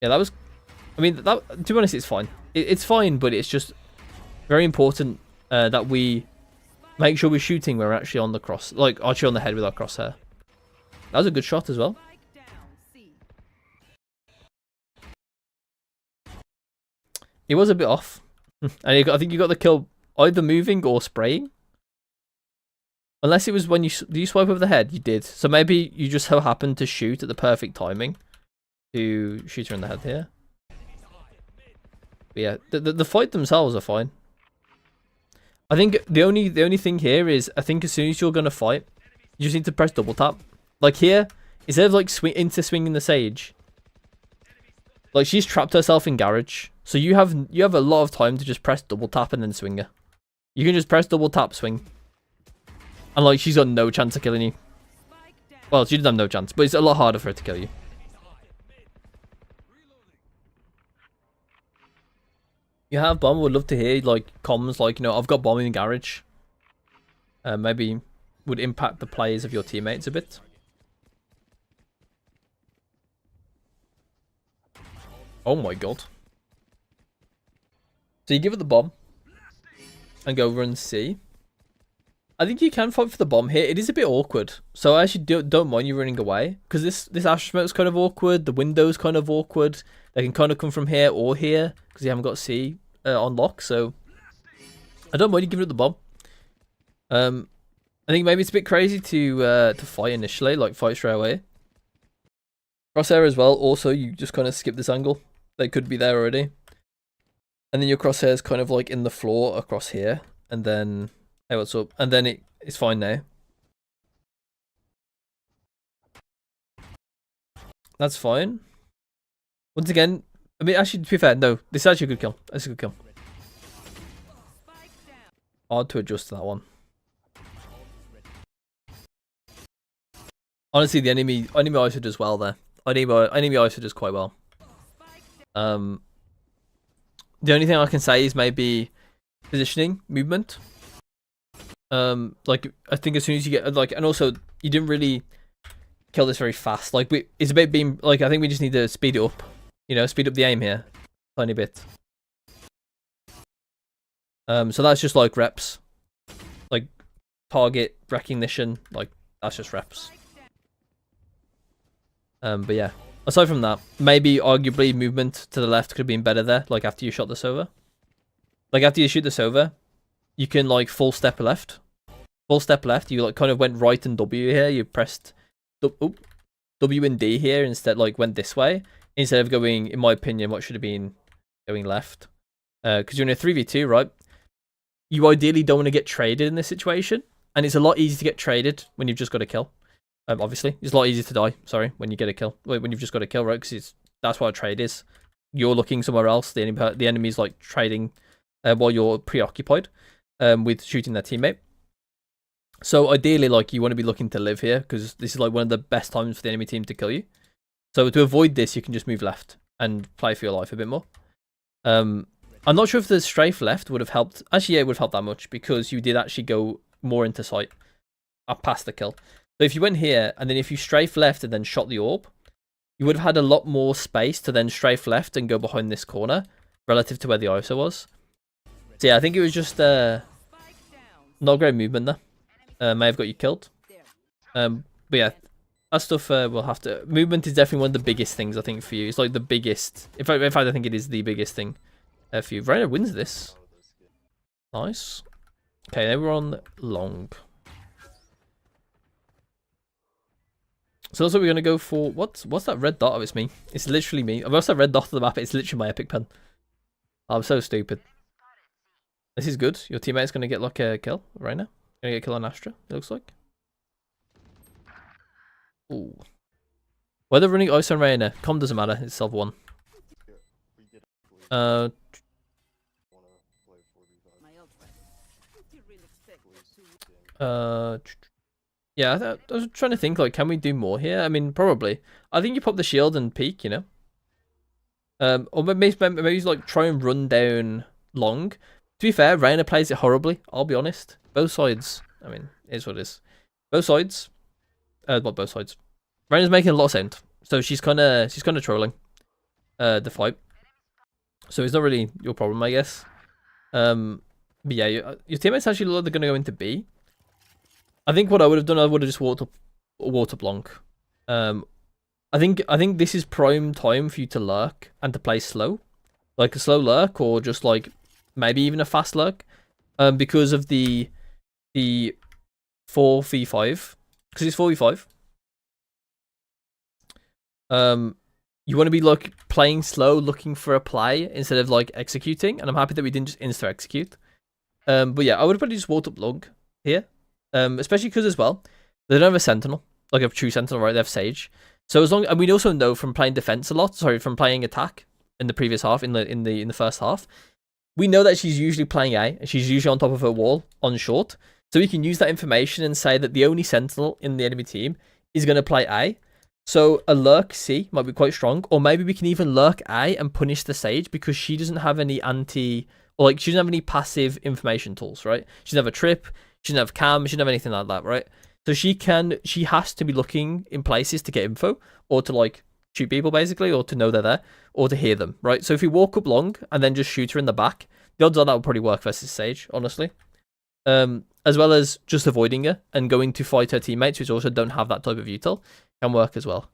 Yeah, that was... I mean, that, to be honest, it's fine. It's fine, but it's just very important that we make sure we're shooting when we're actually on the cross, like actually on the head with our crosshair. That was a good shot as well. It was a bit off, and I think you got the kill either moving or spraying. Unless it was when do you swipe over the head? You did. So maybe you just so happened to shoot at the perfect timing to shoot her in the head here. But yeah, the fight themselves are fine. I think the only thing here is I think as soon as you're gonna fight, you just need to press double tap. Like here, instead of like swinging the sage, like she's trapped herself in garage. So you have a lot of time to just press double tap and then swing her. You can just press double tap, swing. And like she's got no chance of killing you. Well, she doesn't have no chance, but it's a lot harder for her to kill you. You have bomb, would love to hear like comms like, you know, I've got bomb in the garage. Maybe would impact the players of your teammates a bit. Oh my god. So you give it the bomb and go run C. I think you can fight for the bomb here. It is a bit awkward, so I actually don't mind you running away, because this Astra smoke is kind of awkward. The window's kind of awkward. They can kind of come from here or here because you haven't got C on lock. So I don't mind you giving it the bomb. I think maybe it's a bit crazy to fight initially, like fight straight away. Crosshair as well. Also, you just kind of skip this angle. They could be there already, and then your crosshair is kind of like in the floor across here, and then. Hey, what's up? And then it's fine now. That's fine. Once again, I mean, actually, to be fair, no. This is actually a good kill. That's a good kill. Hard to adjust to that one. Honestly, the enemy ISO does well there. Enemy ISO does quite well. The only thing I can say is maybe positioning, movement. Like I think as soon as you get like, and also you didn't really kill this very fast. Like it's a bit being like, I think we just need to speed it up. You know, speed up the aim here, tiny bit. So that's just like reps, like target recognition. Like that's just reps. But yeah, aside from that, maybe arguably movement to the left could have been better there. Like after you shot this over, like after you shoot this over. You can like full step left. Full step left. You like kind of went right and W here. You pressed W and D here instead. Like went this way instead of going. In my opinion, what should have been going left. Because you're in a 3v2, right? You ideally don't want to get traded in this situation, and it's a lot easier to get traded when you've just got a kill. Obviously, it's a lot easier to die. Sorry, when you get a kill. When you've just got a kill, right? Because that's what a trade is. You're looking somewhere else. The enemy's like trading while you're preoccupied. With shooting their teammate. So ideally, like, you want to be looking to live here, because this is like one of the best times for the enemy team to kill you. So to avoid this, you can just move left and play for your life a bit more. I'm not sure if the strafe left would have helped. Actually, yeah, it would have helped that much, because you did actually go more into sight past the kill. So if you went here, and then if you strafe left and then shot the orb, you would have had a lot more space to then strafe left and go behind this corner, relative to where the ISO was. So yeah, I think it was just not great movement there. May have got you killed. But yeah, that stuff we'll have to. Movement is definitely one of the biggest things I think for you. It's like the biggest. In fact, I think it is the biggest thing for you. Rainer wins this. Nice. Okay, then we're on long. So that's what we're gonna go for. What's that red dot? Oh, it's me. It's literally me. What's that red dot on the map? It's literally my epic pen. I'm so stupid. This is good. Your teammate's going to get like a kill right now. Going to get a kill on Astra, it looks like. Ooh. Whether running ISO and Rainer, com doesn't matter. It's self one. Yeah, I was trying to think, like, can we do more here? I mean, probably. I think you pop the shield and peek, you know? Or maybe like try and run down long. To be fair, Rainer plays it horribly, I'll be honest. Both sides. I mean, it is what it is. Both sides. Not both sides. Rainer's making a lot of sense. So she's kinda trolling the fight. So it's not really your problem, I guess. But yeah, your teammates actually look like they're gonna go into B. I think what I would have done, I would have just walked up long. I think this is prime time for you to lurk and to play slow. Like a slow lurk, or just like maybe even a fast lurk. Because of the 4v5. Because it's 4v5. You want to be like playing slow, looking for a play instead of like executing. And I'm happy that we didn't just insta execute. But yeah, I would have probably just walked up long here. Especially because as well, they don't have a sentinel, like a true sentinel, right? They have Sage. So as long, and we also know from playing defense a lot, sorry, from playing attack in the previous half, in the first half. We know that she's usually playing A, and she's usually on top of her wall on short. So we can use that information and say that the only sentinel in the enemy team is going to play A. So a lurk C might be quite strong, or maybe we can even lurk A and punish the Sage because she doesn't have any she doesn't have any passive information tools, right? She doesn't have a trip, she doesn't have cam, she doesn't have anything like that, right? So she has to be looking in places to get info, or to like shoot people basically, or to know they're there, or to hear them, right? So if we walk up long and then just shoot her in the back, the odds are that would probably work versus Sage, honestly. As well as just avoiding her and going to fight her teammates, which also don't have that type of util, can work as well.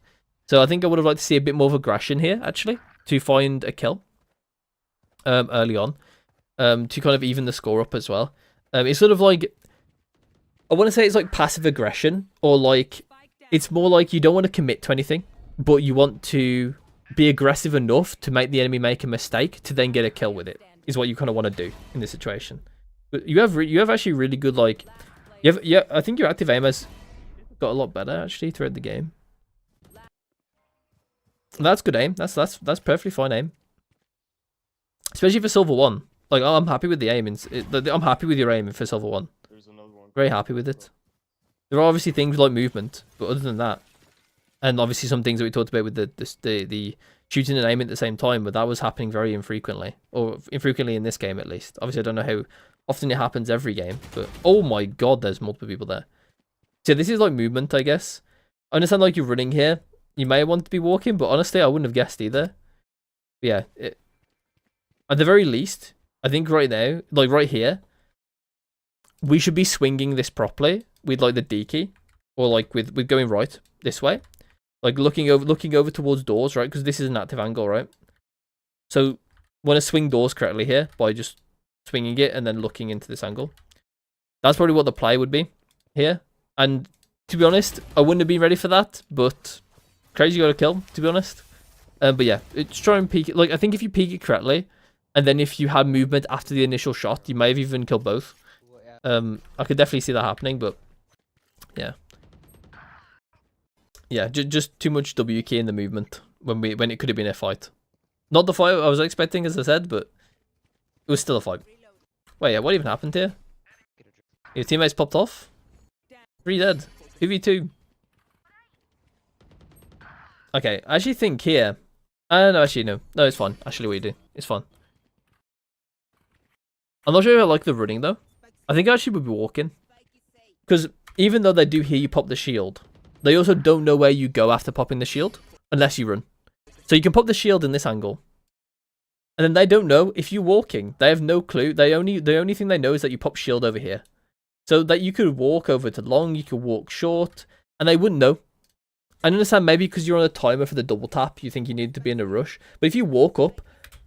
So I think I would have liked to see a bit more of aggression here, actually, to find a kill early on, to kind of even the score up as well. It's sort of like, I want to say it's like passive aggression, or like, it's more like you don't want to commit to anything, but you want to be aggressive enough to make the enemy make a mistake to then get a kill with it, is what you kind of want to do in this situation. But you have actually really good, like, I think your active aim has got a lot better actually throughout the game. That's good aim. That's perfectly fine aim, especially for Silver 1. Like, I'm happy with the aim. I'm happy with your aim for Silver 1. There's another one. Very happy with it. There are obviously things like movement, but other than that, and obviously some things that we talked about with the shooting and aiming at the same time, but that was happening very infrequently, or infrequently in this game at least. Obviously, I don't know how often it happens every game, but oh my god, there's multiple people there. So this is like movement, I guess. I understand like you're running here. You may want to be walking, but honestly, I wouldn't have guessed either. But yeah, at the very least, I think right now, like right here, we should be swinging this properly with like the D key, or like with going right this way, like looking over towards doors, right? Because this is an active angle, right? So want to swing doors correctly here by just swinging it and then looking into this angle. That's probably what the play would be here. And to be honest, I wouldn't have been ready for that, but crazy got a kill, to be honest. But yeah, it's try and peek it. Like, I think if you peek it correctly, and then if you had movement after the initial shot, you may have even killed both. I could definitely see that happening, but yeah. Yeah, just too much W key in the movement when it could have been a fight. Not the fight I was expecting, as I said, but it was still a fight. Wait, yeah, what even happened here? Your teammates popped off? 3 dead. 2v2. Okay, I actually think here... no, actually, no. No, it's fine. Actually, what you do. It's fine. I'm not sure if I like the running, though. I think I actually would be walking. Because even though they do hear you pop the shield, they also don't know where you go after popping the shield, unless you run. So you can pop the shield in this angle. And then they don't know if you're walking. They have no clue. The only thing they know is that you pop shield over here. So that you could walk over to long, you could walk short, and they wouldn't know. I understand maybe because you're on a timer for the double tap, you think you need to be in a rush. But if you walk up,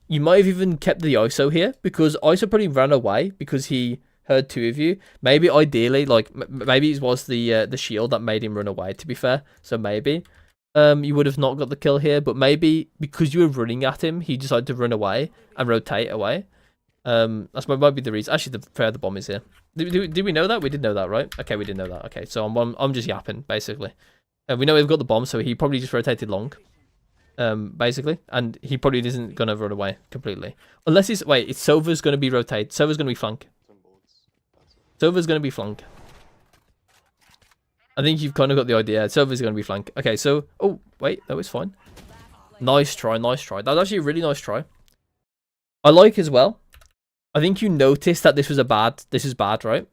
you might have even kept the ISO here, because ISO probably ran away because he heard 2 of you. Maybe ideally, like, maybe it was the shield that made him run away, to be fair. So maybe you would have not got the kill here, but maybe because you were running at him, he decided to run away and rotate away. That's might be the reason. Actually, the bomb is here. Did we know that? We did know that, right? Okay, we did know that. Okay, so I'm just yapping, basically. We know we've got the bomb, so he probably just rotated long, basically, and he probably isn't gonna run away completely, unless he's it's Sova's gonna be rotate. Sova's gonna be flank. Sova's gonna be flank. I think you've kind of got the idea. Sova's gonna be flank. Okay, so wait, that was fine. Nice try, nice try. That was actually a really nice try. I like as well. I think you noticed that this is bad, right?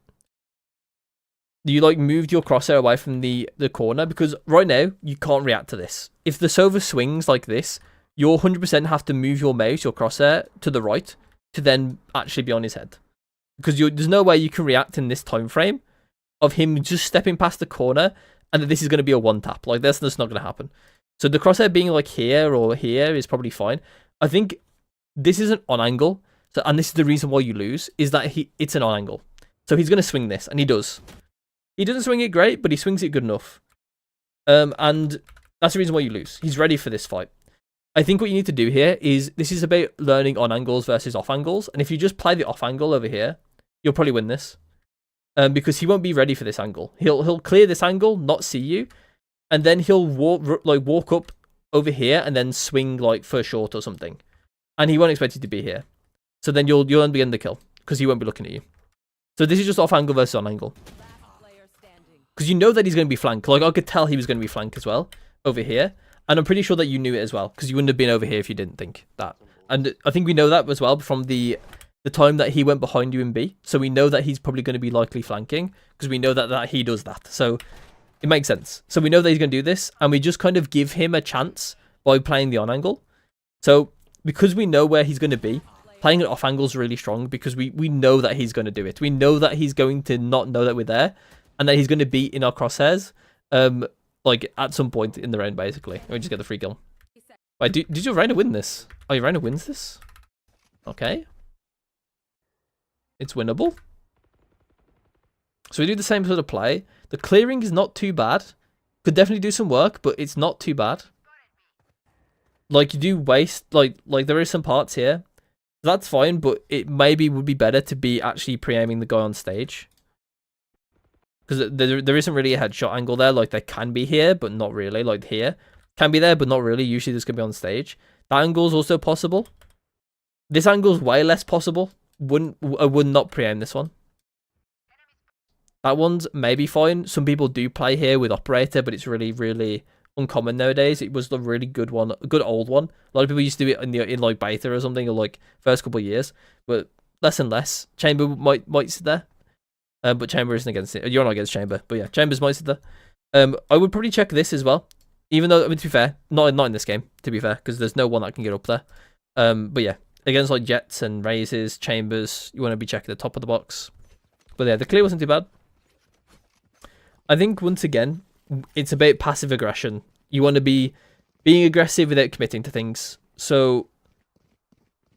You like moved your crosshair away from the corner, because right now you can't react to this. If the Sova swings like this, you'll 100% have to move your mouse, your crosshair, to the right to then actually be on his head, because there's no way you can react in this time frame of him just stepping past the corner and that this is going to be a one tap. Like, that's not going to happen. So the crosshair being like here or here is probably fine. I think this is an on angle, so, and this is the reason why you lose, is that it's an on angle. So he's going to swing this, and he does. He doesn't swing it great, but he swings it good enough. And that's the reason why you lose. He's ready for this fight. I think what you need to do here is, this is about learning on angles versus off angles. And if you just play the off angle over here, you'll probably win this. Because he won't be ready for this angle. He'll clear this angle, not see you, and then he'll walk up over here and then swing like for a short or something. and he won't expect you to be here. So then you'll end up getting the kill because he won't be looking at you. So this is just off angle versus on angle. Because you know that he's going to be flanked. Like, I could tell he was going to be flanked as well over here. And I'm pretty sure that you knew it as well, because you wouldn't have been over here if you didn't think that. And I think we know that as well from the time that he went behind you in B. So we know that he's probably going to be likely flanking, because we know that he does that. So it makes sense. So we know that he's going to do this, and we just kind of give him a chance by playing the on angle. So because we know where he's going to be, playing it off angle is really strong, because we know that he's going to do it. We know that he's going to not know that we're there, and that he's going to be in our crosshairs, like at some point in the round, basically. Let me just get the free kill. Wait, did your Reyna win this? Oh, your Reyna wins this? Okay. It's winnable. So we do the same sort of play. The clearing is not too bad. Could definitely do some work, but it's not too bad. Like, you do waste, like there is some parts here. That's fine, but it maybe would be better to be actually pre-aiming the guy on stage. Because there isn't really a headshot angle there. Like, there can be here, but not really. Like, here. Can be there, but not really. Usually, this could be on stage. That angle is also possible. This angle is way less possible. I would not pre-aim this one. That one's maybe fine. Some people do play here with operator, but it's really, really uncommon nowadays. It was the really good one, a good old one. A lot of people used to do it in like beta or something, or like first couple of years, but less and less. Chamber might sit there. But Chamber isn't against it. You're not against Chamber, but yeah, Chamber's might sit there. I would probably check this as well. Even though, I mean, to be fair, not in this game, to be fair, because there's no one that can get up there. But yeah, against like Jets and Raises, Chambers, you want to be checking the top of the box. But yeah, the clear wasn't too bad. I think, once again, it's about passive aggression. You want to be being aggressive without committing to things. So,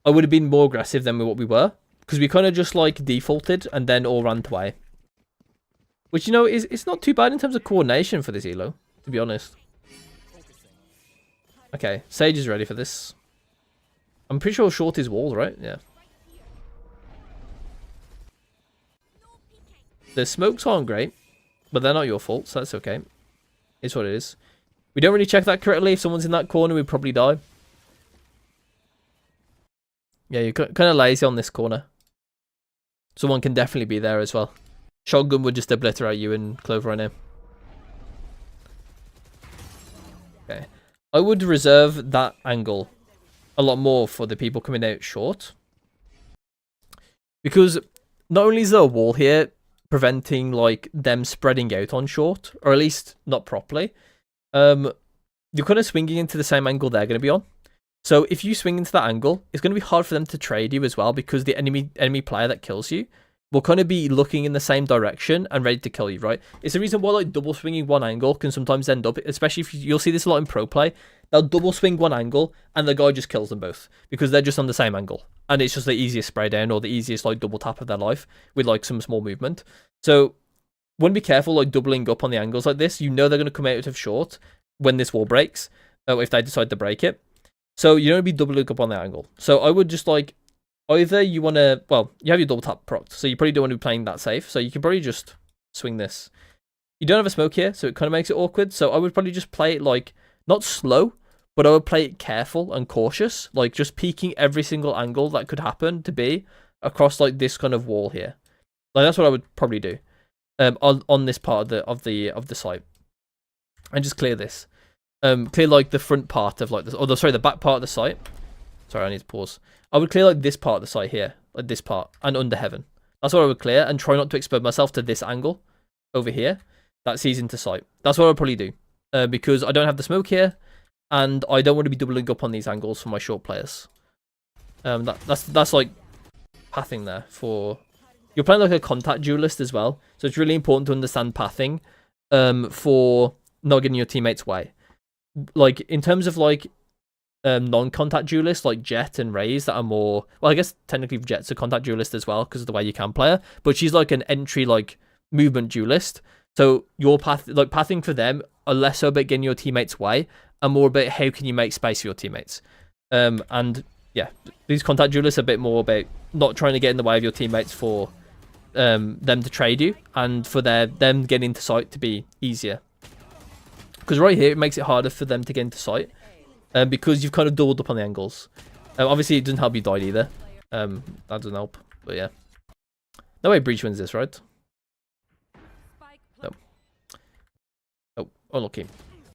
I would have been more aggressive than what we were. Because we kind of just like defaulted and then all ran away. Which, you know, it's not too bad in terms of coordination for this elo, to be honest. Okay, Sage is ready for this. I'm pretty sure short is wall, right? Yeah. The smokes aren't great, but they're not your fault, so that's okay. It's what it is. We don't really check that correctly. If someone's in that corner, we'd probably die. Yeah, you're kind of lazy on this corner. Someone can definitely be there as well. Shotgun would just obliterate you and Clover right now. Okay. I would reserve that angle a lot more for the people coming out short. Because not only is there a wall here preventing like them spreading out on short, or at least not properly, you're kind of swinging into the same angle they're going to be on. So if you swing into that angle, it's going to be hard for them to trade you as well, because the enemy player that kills you will kind of be looking in the same direction and ready to kill you, right? It's the reason why like double swinging one angle can sometimes end up, especially if you'll see this a lot in pro play, they'll double swing one angle and the guy just kills them both because they're just on the same angle. And it's just the easiest spray down or the easiest like double tap of their life with like some small movement. So want to be careful like doubling up on the angles like this. You know they're going to come out of short when this wall breaks, if they decide to break it. So you don't want to be doubling up on that angle. So I would just like, either you want to, well, you have your double tap procced, so you probably don't want to be playing that safe. So you can probably just swing this. You don't have a smoke here, so it kind of makes it awkward. So I would probably just play it like, not slow, but I would play it careful and cautious. Like just peeking every single angle that could happen to be across like this kind of wall here. Like that's what I would probably do on this part of the site. And just clear this. Clear like the front part of like this, or sorry, the back part of the site. Sorry, I need to pause. I would clear like this part of the site here, like this part, and under heaven. That's what I would clear, and try not to expose myself to this angle over here that sees into sight. That's what I would probably do, because I don't have the smoke here, and I don't want to be doubling up on these angles for my short players. That's like pathing there for. You're playing like a contact duelist as well, so it's really important to understand pathing, for not getting your teammates' way. Like in terms of like non-contact duelists like Jet and Raze that are more, well, I guess technically Jet's a contact duelist as well because of the way you can play her, but she's like an entry like movement duelist. So your pathing for them are less so about getting your teammates' way and more about how can you make space for your teammates. And yeah, these contact duelists are a bit more about not trying to get in the way of your teammates for them to trade you and for them getting into sight to be easier. Because right here it makes it harder for them to get into sight. Because you've kind of doubled up on the angles. Obviously, it doesn't help you die either. That doesn't help. But yeah. No way Breach wins this, right? No. Oh, unlucky.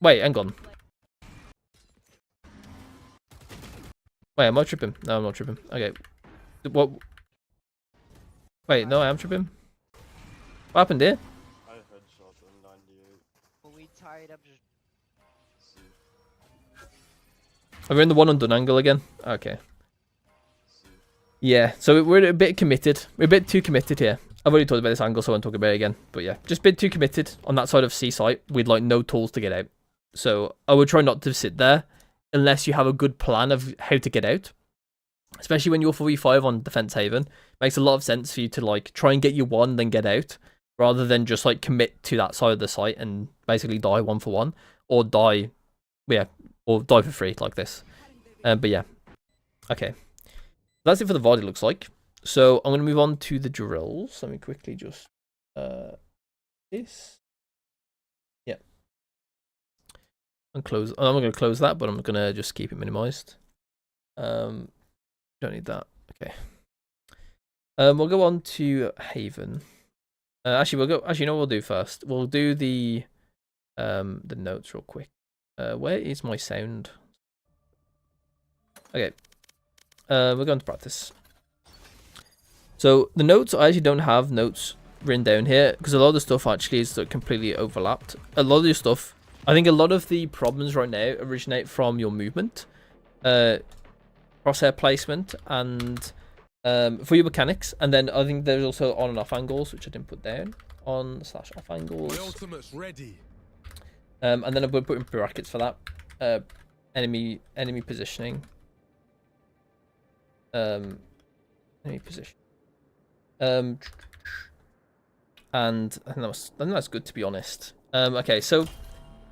Wait, hang on. Wait, am I tripping? No, I'm not tripping. Okay. What? Wait, no, I am tripping. What happened here? I headshot him 98. When we tied up, just See. Are we in the one undone angle again? Okay. Yeah, so we're a bit committed. We're a bit too committed here. I've already talked about this angle, so I won't talk about it again. But yeah, just a bit too committed on that side of C site with like no tools to get out. So I would try not to sit there unless you have a good plan of how to get out. Especially when you're 4v5 on Defense Haven. Makes a lot of sense for you to like try and get your one, then get out. Rather than just like commit to that side of the site and basically die 1-for-1. Or die, yeah, or die for free like this. But yeah, okay. That's it for the VOD, it looks like. So I'm going to move on to the drills. Let me quickly just this. Yeah. And close. I'm not going to close that, but I'm going to just keep it minimized. Don't need that. Okay. We'll go on to Haven. Actually, we'll go. Actually, you know what we'll do first? We'll do the notes real quick. Where is my sound? Okay. We're going to practice. So the notes, I actually don't have notes written down here because a lot of the stuff actually is completely overlapped. A lot of the stuff, I think a lot of the problems right now originate from your movement, crosshair placement, and for your mechanics. And then I think there's also on and off angles, which I didn't put down. On/off angles. My ultimate's ready. And then I'm going to put in brackets for that. Enemy positioning. Enemy position. And I think that's good, to be honest. Okay, so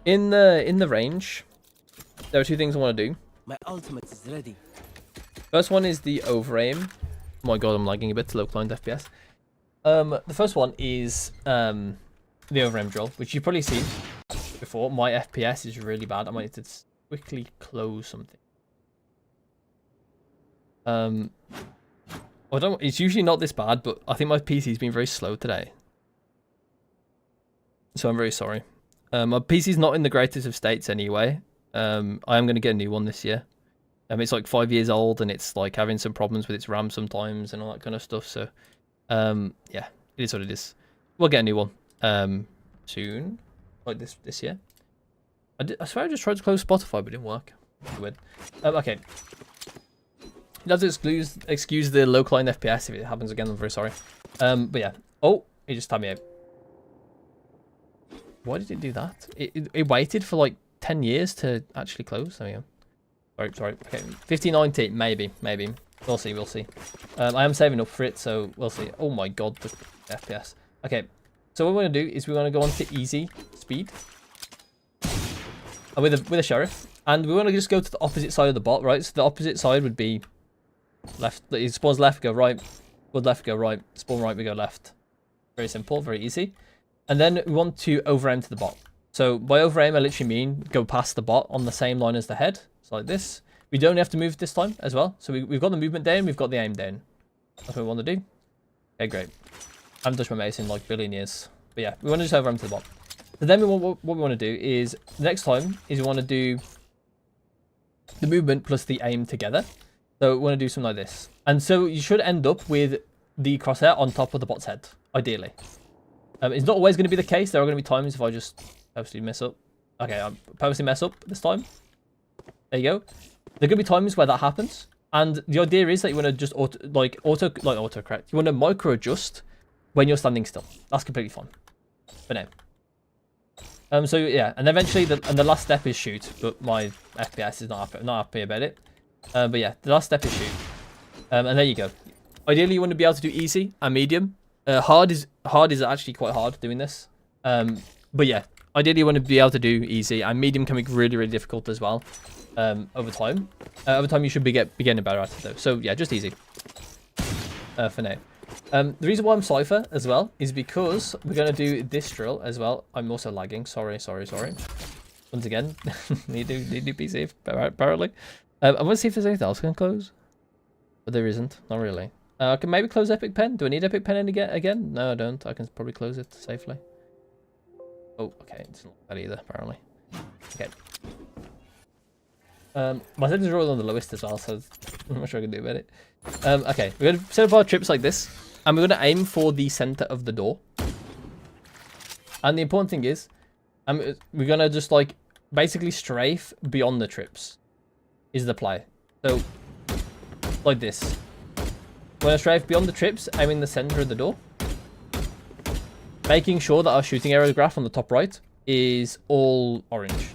in the range, there are two things I want to do. My ultimate is ready. First one is the over aim. Oh my god, I'm lagging a bit to localized FPS. The first one is the over aim drill, which you've probably seen before. My FPS is really bad. I might need to quickly close something. It's usually not this bad, but I think my PC's been very slow today. So I'm very sorry. My PC's not in the greatest of states anyway. I am going to get a new one this year. It's like 5 years old and it's like having some problems with its RAM sometimes and all that kind of stuff. So, yeah, it is what it is. We'll get a new one soon, like this year. I swear I just tried to close Spotify, but it didn't work. Weird. Okay. You have to excuse the low line FPS if it happens again. I'm very sorry. But yeah. Oh, it just tabbed me out. Why did it do that? It waited for like 10 years to actually close. There we go. Sorry. Okay, 5090, maybe. We'll see. I am saving up for it, so we'll see. Oh my god, the FPS. Okay, so what we're gonna do is we're gonna go on to easy speed with a sheriff, and we want to just go to the opposite side of the bot, right? So the opposite side would be left. It spawns left, go right. Would left, go right. Spawn right, we go left. Very simple, very easy. And then we want to over aim to the bot. So by over aim, I literally mean go past the bot on the same line as the head. So like this. We don't have to move this time as well. So we've got the movement down, we've got the aim down. That's what we want to do. Okay, great. I haven't touched my mace in like a billion years. But yeah, we want to just over aim to the bot. So then what we want to do is, next time, is we want to do the movement plus the aim together. So we want to do something like this. And so you should end up with the crosshair on top of the bot's head, ideally. It's not always going to be the case. There are going to be times if I just purposely mess up. Okay, I purposely mess up this time. There you go. There are going to be times where that happens. And the idea is that you want to just autocorrect. You want to micro adjust when you're standing still. That's completely fine for now. So yeah, and eventually the last step is shoot, but my FPS is not happy about it. But yeah, the last step is shoot. And there you go. Ideally, you want to be able to do easy and medium. Hard is actually quite hard doing this. But yeah, ideally you want to be able to do easy, and medium can be really, really difficult as well. Over time. Over time you should be getting better at it though. So yeah, just easy. For now. The reason why I'm Cypher as well is because we're going to do this drill as well. I'm also lagging. Sorry. Once again, need to PC apparently. I want to see if there's anything else I can close. But there isn't. Not really. I can maybe close Epic Pen. Do I need Epic Pen again? No, I don't. I can probably close it safely. Oh, okay. It's not that either, apparently. Okay. My settings are all on the lowest as well, so I'm not sure I can do about it. Okay, we're going to set up our trips like this, and we're going to aim for the center of the door. And the important thing is, we're going to just, like, basically strafe beyond the trips, is the play. So, like this. We're going to strafe beyond the trips, aiming the center of the door. Making sure that our shooting area graph on the top right is all orange.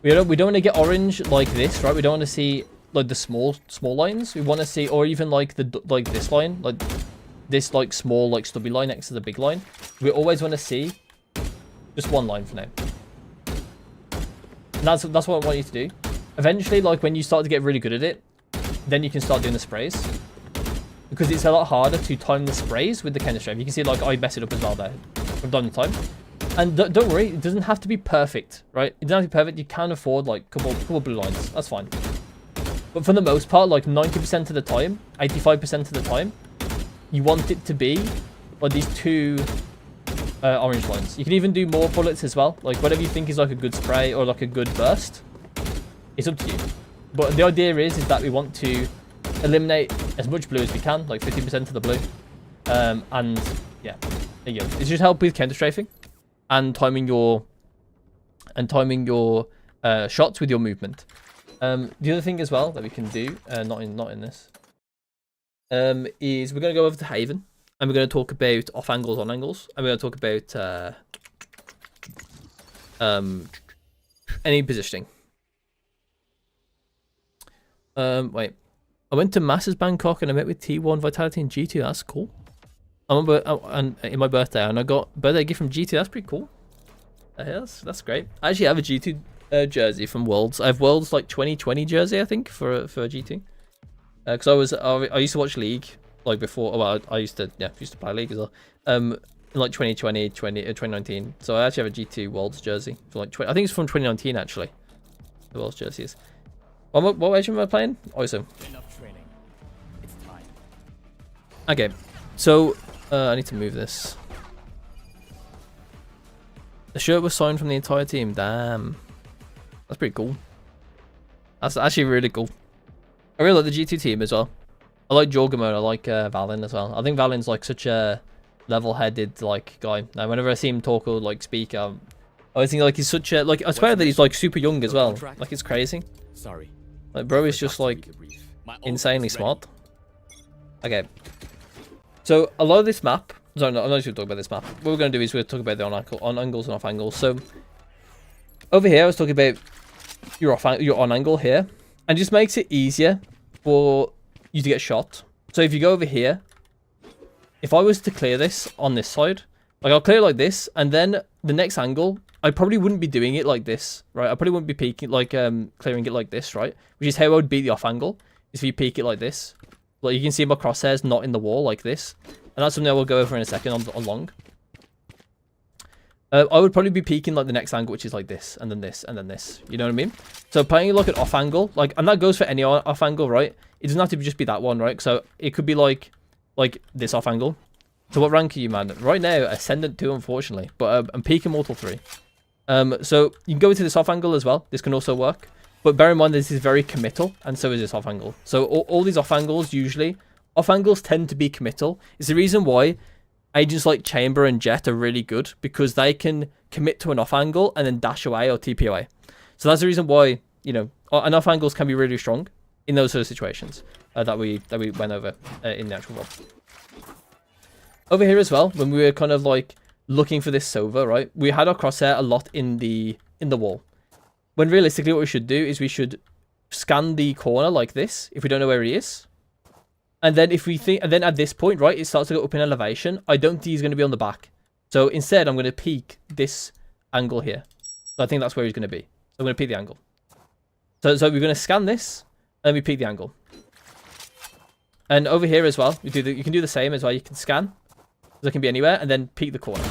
We don't want to get orange like this, right? We don't want to see like the small lines. We want to see, or even like this line, like this like small like stubby line next to the big line. We always want to see just one line for now. And that's what I want you to do. Eventually, like when you start to get really good at it, then you can start doing the sprays. Because it's a lot harder to time the sprays with the counter strafe. You can see like I mess it up as well there. I've done the time. And don't worry, it doesn't have to be perfect, right? It doesn't have to be perfect. You can afford like a couple blue lines. That's fine. But for the most part, like 90% of the time, 85% of the time, you want it to be like these two orange lines. You can even do more bullets as well. Like whatever you think is like a good spray or like a good burst, it's up to you. But the idea is that we want to eliminate as much blue as we can, like 50% of the blue. And yeah, there you go. It should help with counter strafing and timing your shots with your movement. The other thing as well that we can do, not in this, is we're going to go over to Haven and we're going to talk about off angles, on angles, and we're going to talk about any positioning. Wait. I went to Masters Bangkok and I met with T1, Vitality, and G2. That's cool. And in my birthday, and I got a birthday gift from G2. That's pretty cool. Yeah, that's great. I actually have a G2 jersey from Worlds. I have Worlds like 2020 jersey, I think, for G2. Because I used to watch League like before. Well, I used to play League as well. In like 2020, 2019. So I actually have a G2 Worlds jersey for like I think it's from 2019 actually. The Worlds jersey is. What version am I playing? Awesome. Enough training. It's time. Okay, so I need to move this. The shirt was signed from the entire team. Damn, that's pretty cool. That's actually really cool. I really like the G2 team as well. I like Jorgamon. I like Valen as well. I think Valen's like such a level-headed like guy. Now, whenever I see him talk or like speak, I always think like he's such a like. I swear that he's like super young as well. Like it's crazy. Sorry. Like bro is just like insanely smart. Okay. So a lot of this map. So I'm not going to talk about this map. What we're going to do is we're talking about the on angles and off angles. So over here, I was talking about your on angle here, and it just makes it easier for you to get shot. So if you go over here, if I was to clear this on this side, like I'll clear it like this, and then the next angle, I probably wouldn't be doing it like this, right? I probably wouldn't be peeking like clearing it like this, right? Which is how I would beat the off angle. Is if you peek it like this. Like you can see my crosshairs not in the wall like this. And that's something I will go over in a second on long. I would probably be peeking like the next angle, which is like this, and then this, and then this. You know what I mean? So playing like an off angle, like, and that goes for any off angle, right? It doesn't have to just be that one, right? So it could be like this off angle. So what rank are you, man? Right now, Ascendant 2, unfortunately. But I'm peaking Mortal 3. So you can go into this off angle as well. This can also work. But bear in mind, this is very committal, and so is this off angle. So all these off angles, usually, off angles tend to be committal. It's the reason why agents like Chamber and Jet are really good, because they can commit to an off angle and then dash away or TP away. So that's the reason why, you know, and off angles can be really strong in those sort of situations that we went over in the actual world. Over here as well, when we were kind of like looking for this Sova, right? We had our crosshair a lot in the wall. When realistically what we should do is we should scan the corner like this if we don't know where he is. And then if we think, and then at this point, right, it starts to go up in elevation. I don't think he's going to be on the back. So instead, I'm going to peek this angle here. So I think that's where he's going to be. So I'm going to peek the angle. So we're going to scan this, and we peek the angle. And over here as well, you can do the same as well. You can scan. So it can be anywhere, and then peek the corner.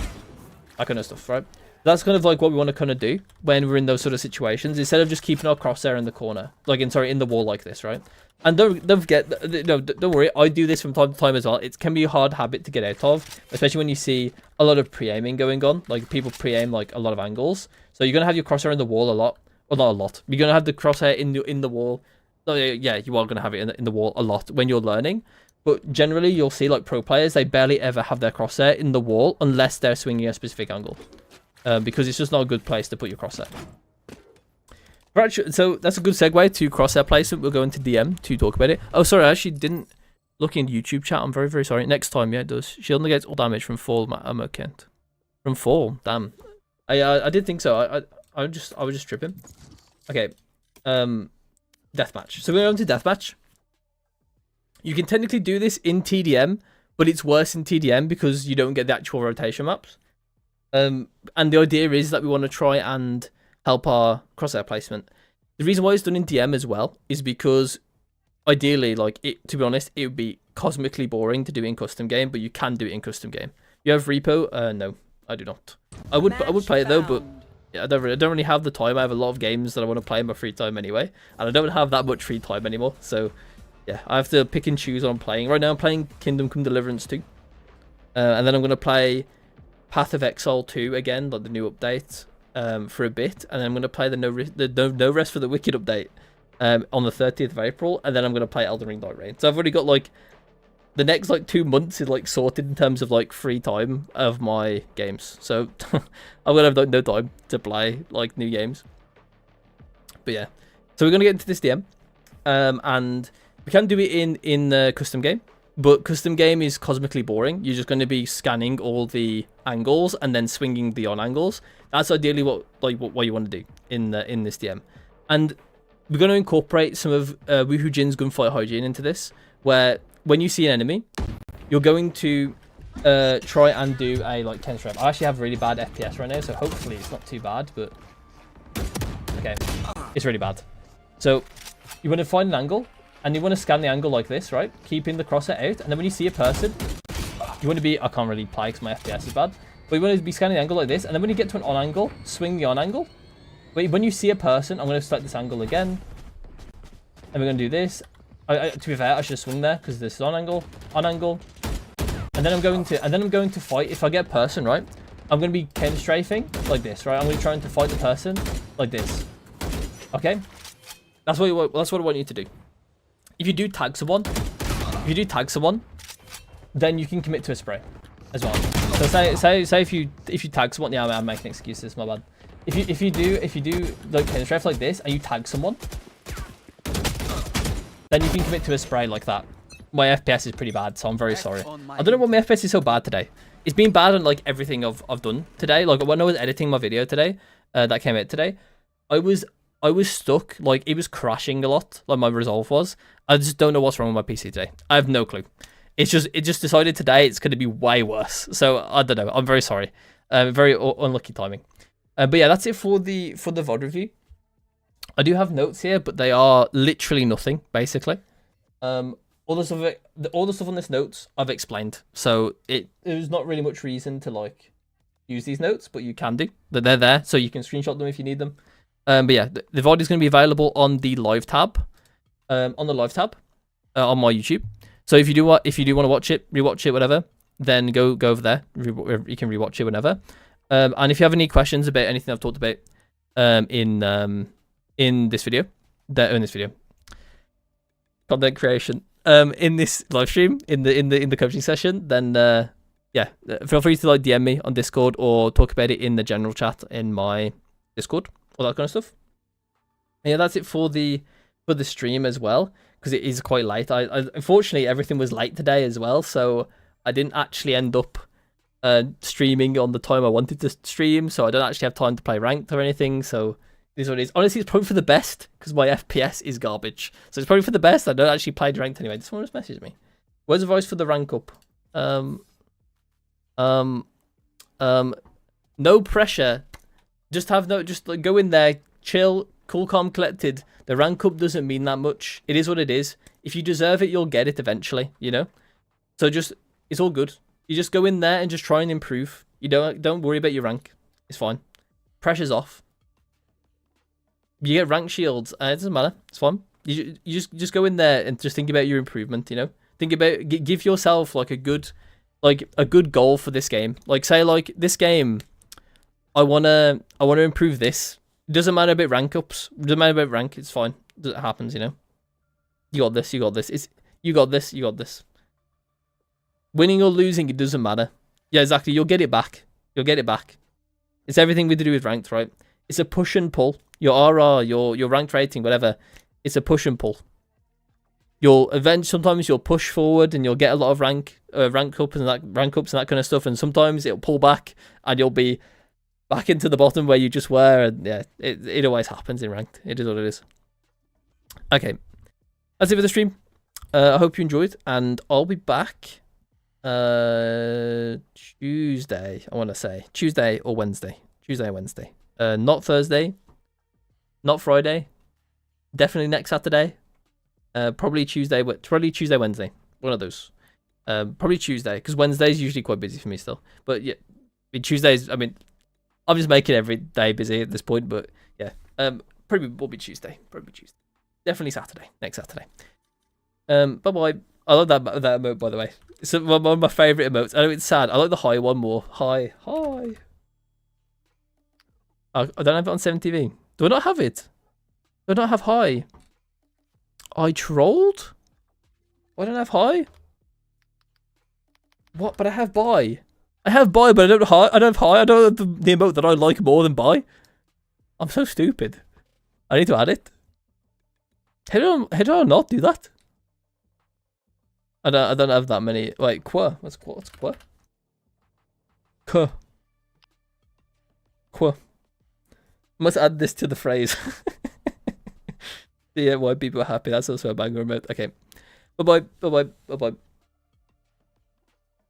That kind of stuff, right? That's kind of like what we want to kind of do when we're in those sort of situations, instead of just keeping our crosshair in the corner, like in the wall like this, right? And don't forget, no, don't worry, I do this from time to time as well. It can be a hard habit to get out of, especially when you see a lot of pre-aiming going on, like people pre-aim like a lot of angles. So you're gonna have your crosshair in the wall a lot, well, not a lot. You're gonna have the crosshair in the wall. Oh, yeah, you are gonna have it in the wall a lot when you're learning. But generally, you'll see like pro players, they barely ever have their crosshair in the wall unless they're swinging a specific angle, because it's just not a good place to put your crosshair. Right, so that's a good segue to crosshair placement. We'll go into DM to talk about it. Oh, sorry, I actually didn't look in YouTube chat. I'm very, very sorry. Next time, yeah, it does. Shield negates all damage from fall ammo Kent. From fall, damn. I did think so. I was just tripping. Okay, deathmatch. So we're going to deathmatch. You can technically do this in TDM, but it's worse in TDM because you don't get the actual rotation maps. And the idea is that we want to try and help our crosshair placement. The reason why it's done in DM as well is because ideally, like, to be honest, it would be cosmically boring to do it in custom game, but you can do it in custom game. You have repo? No, I do not. I would play it though, but yeah, I don't really have the time. I have a lot of games that I want to play in my free time anyway, and I don't have that much free time anymore. So yeah, I have to pick and choose what I'm playing. Right now I'm playing Kingdom Come Deliverance 2. And then I'm going to play Path of Exile 2 again, like the new update, for a bit. And then I'm going to play the No Rest for the Wicked update on the 30th of April. And then I'm going to play Elden Ring Night Reign. So I've already got like the next like 2 months is like sorted in terms of like free time of my games. So I'm going to have no time to play like new games. But yeah, so we're going to get into this DM. And we can do it in the custom game, but custom game is cosmically boring. You're just going to be scanning all the angles and then swinging the on angles. That's ideally what you want to do in this DM. And we're going to incorporate some of Woohoo Jin's gunfight hygiene into this, where when you see an enemy, you're going to try and do a like 10 strap. I actually have really bad FPS right now, so hopefully it's not too bad, but okay, it's really bad. So you want to find an angle. And you want to scan the angle like this, right? Keeping the crosshair out. And then when you see a person, you want to be... I can't really play because my FPS is bad. But you want to be scanning the angle like this. And then when you get to an on angle, swing the on angle. But when you see a person, I'm going to select this angle again. And we're going to do this. To be fair, I should swing there because this is on angle. And then I'm going to fight. If I get a person, right? I'm going to be Ken strafing like this, right? I'm going to try to fight the person like this. Okay? That's what I want you to do. If you do tag someone, then you can commit to a spray as well. So say if you tag someone, yeah, I'm making excuses, my bad. If you do like strafe like this and you tag someone, then you can commit to a spray like that. My FPS is pretty bad, so I'm very sorry. I don't know why my FPS is so bad today. It's been bad on like everything I've done today. Like when I was editing my video today, that came out today, I was stuck, like it was crashing a lot, like my resolve was. I just don't know what's wrong with my PC today. I have no clue. It just decided today it's going to be way worse. So I don't know. I'm very sorry. Very unlucky timing. But yeah, that's it for the VOD review. I do have notes here, but they are literally nothing, basically. All the stuff on this notes I've explained. So there's not really much reason to like use these notes, but you can do. They're there, so you can screenshot them if you need them. But yeah, the VOD is going to be available on the live tab, on my YouTube. So if you do want to watch it, rewatch it, whatever, then go over there. You can rewatch it whenever. And if you have any questions about anything I've talked about in this video, content creation, in this live stream, in the coaching session, then yeah, feel free to like DM me on Discord or talk about it in the general chat in my Discord. All that kind of stuff. And yeah, that's it for the stream as well, because it is quite late. I unfortunately everything was late today as well, so I didn't actually end up streaming on the time I wanted to stream, so I don't actually have time to play ranked or anything. So this is what it is. Honestly, it's probably for the best because my FPS is garbage. So it's probably for the best. I don't actually play ranked anyway. This one just messaged me. Where's the voice for the rank up? No pressure. Just like go in there, chill, cool, calm, collected. The rank up doesn't mean that much. It is what it is. If you deserve it, you'll get it eventually, you know? So it's all good. You just go in there and just try and improve. You don't worry about your rank. It's fine. pressure's off. You get rank shields, and it doesn't matter. It's fine. You just go in there and just think about your improvement. You know, think about give yourself like a good goal for this game. Like say like this game, I wanna improve this. It doesn't matter about rank ups. It doesn't matter about rank. It's fine. It happens. You know. You got this. You got this. You got this. You got this. Winning or losing, it doesn't matter. Yeah, exactly. You'll get it back. You'll get it back. It's everything we do with ranked, right? It's a push and pull. Your RR, your ranked rating, whatever. It's a push and pull. Sometimes you'll push forward and you'll get a lot of rank ups and that kind of stuff. And sometimes it'll pull back and you'll be back into the bottom where you just were. And yeah, it always happens in ranked. It is what it is. Okay, that's it for the stream. I hope you enjoyed, and I'll be back Tuesday. I want to say Tuesday or Wednesday. Tuesday or Wednesday. Not Thursday. Not Friday. Definitely next Saturday. Probably Tuesday. Probably Tuesday, Wednesday. One of those. Probably Tuesday, because Wednesday's usually quite busy for me still. But yeah, Tuesdays. I mean, I'm just making every day busy at this point. But yeah, probably will be Tuesday. Probably Tuesday. Definitely Saturday. Next Saturday. Bye bye. I love that emote, by the way. It's one of my favourite emotes. I know it's sad. I like the high one more. Hi. I don't have it on 7TV. Do I not have it? Do I not have high? I trolled? I don't have high? What? But I have buy. I have buy, but I don't have high. I don't have the emote that I like more than buy. I'm so stupid. I need to add it. How do I not do that? I don't have that many. Wait, qua. What's qua? Qua. Must add this to the phrase. Yeah, why people are happy. That's also a banger emote. Okay. Bye bye. Bye bye. Bye bye.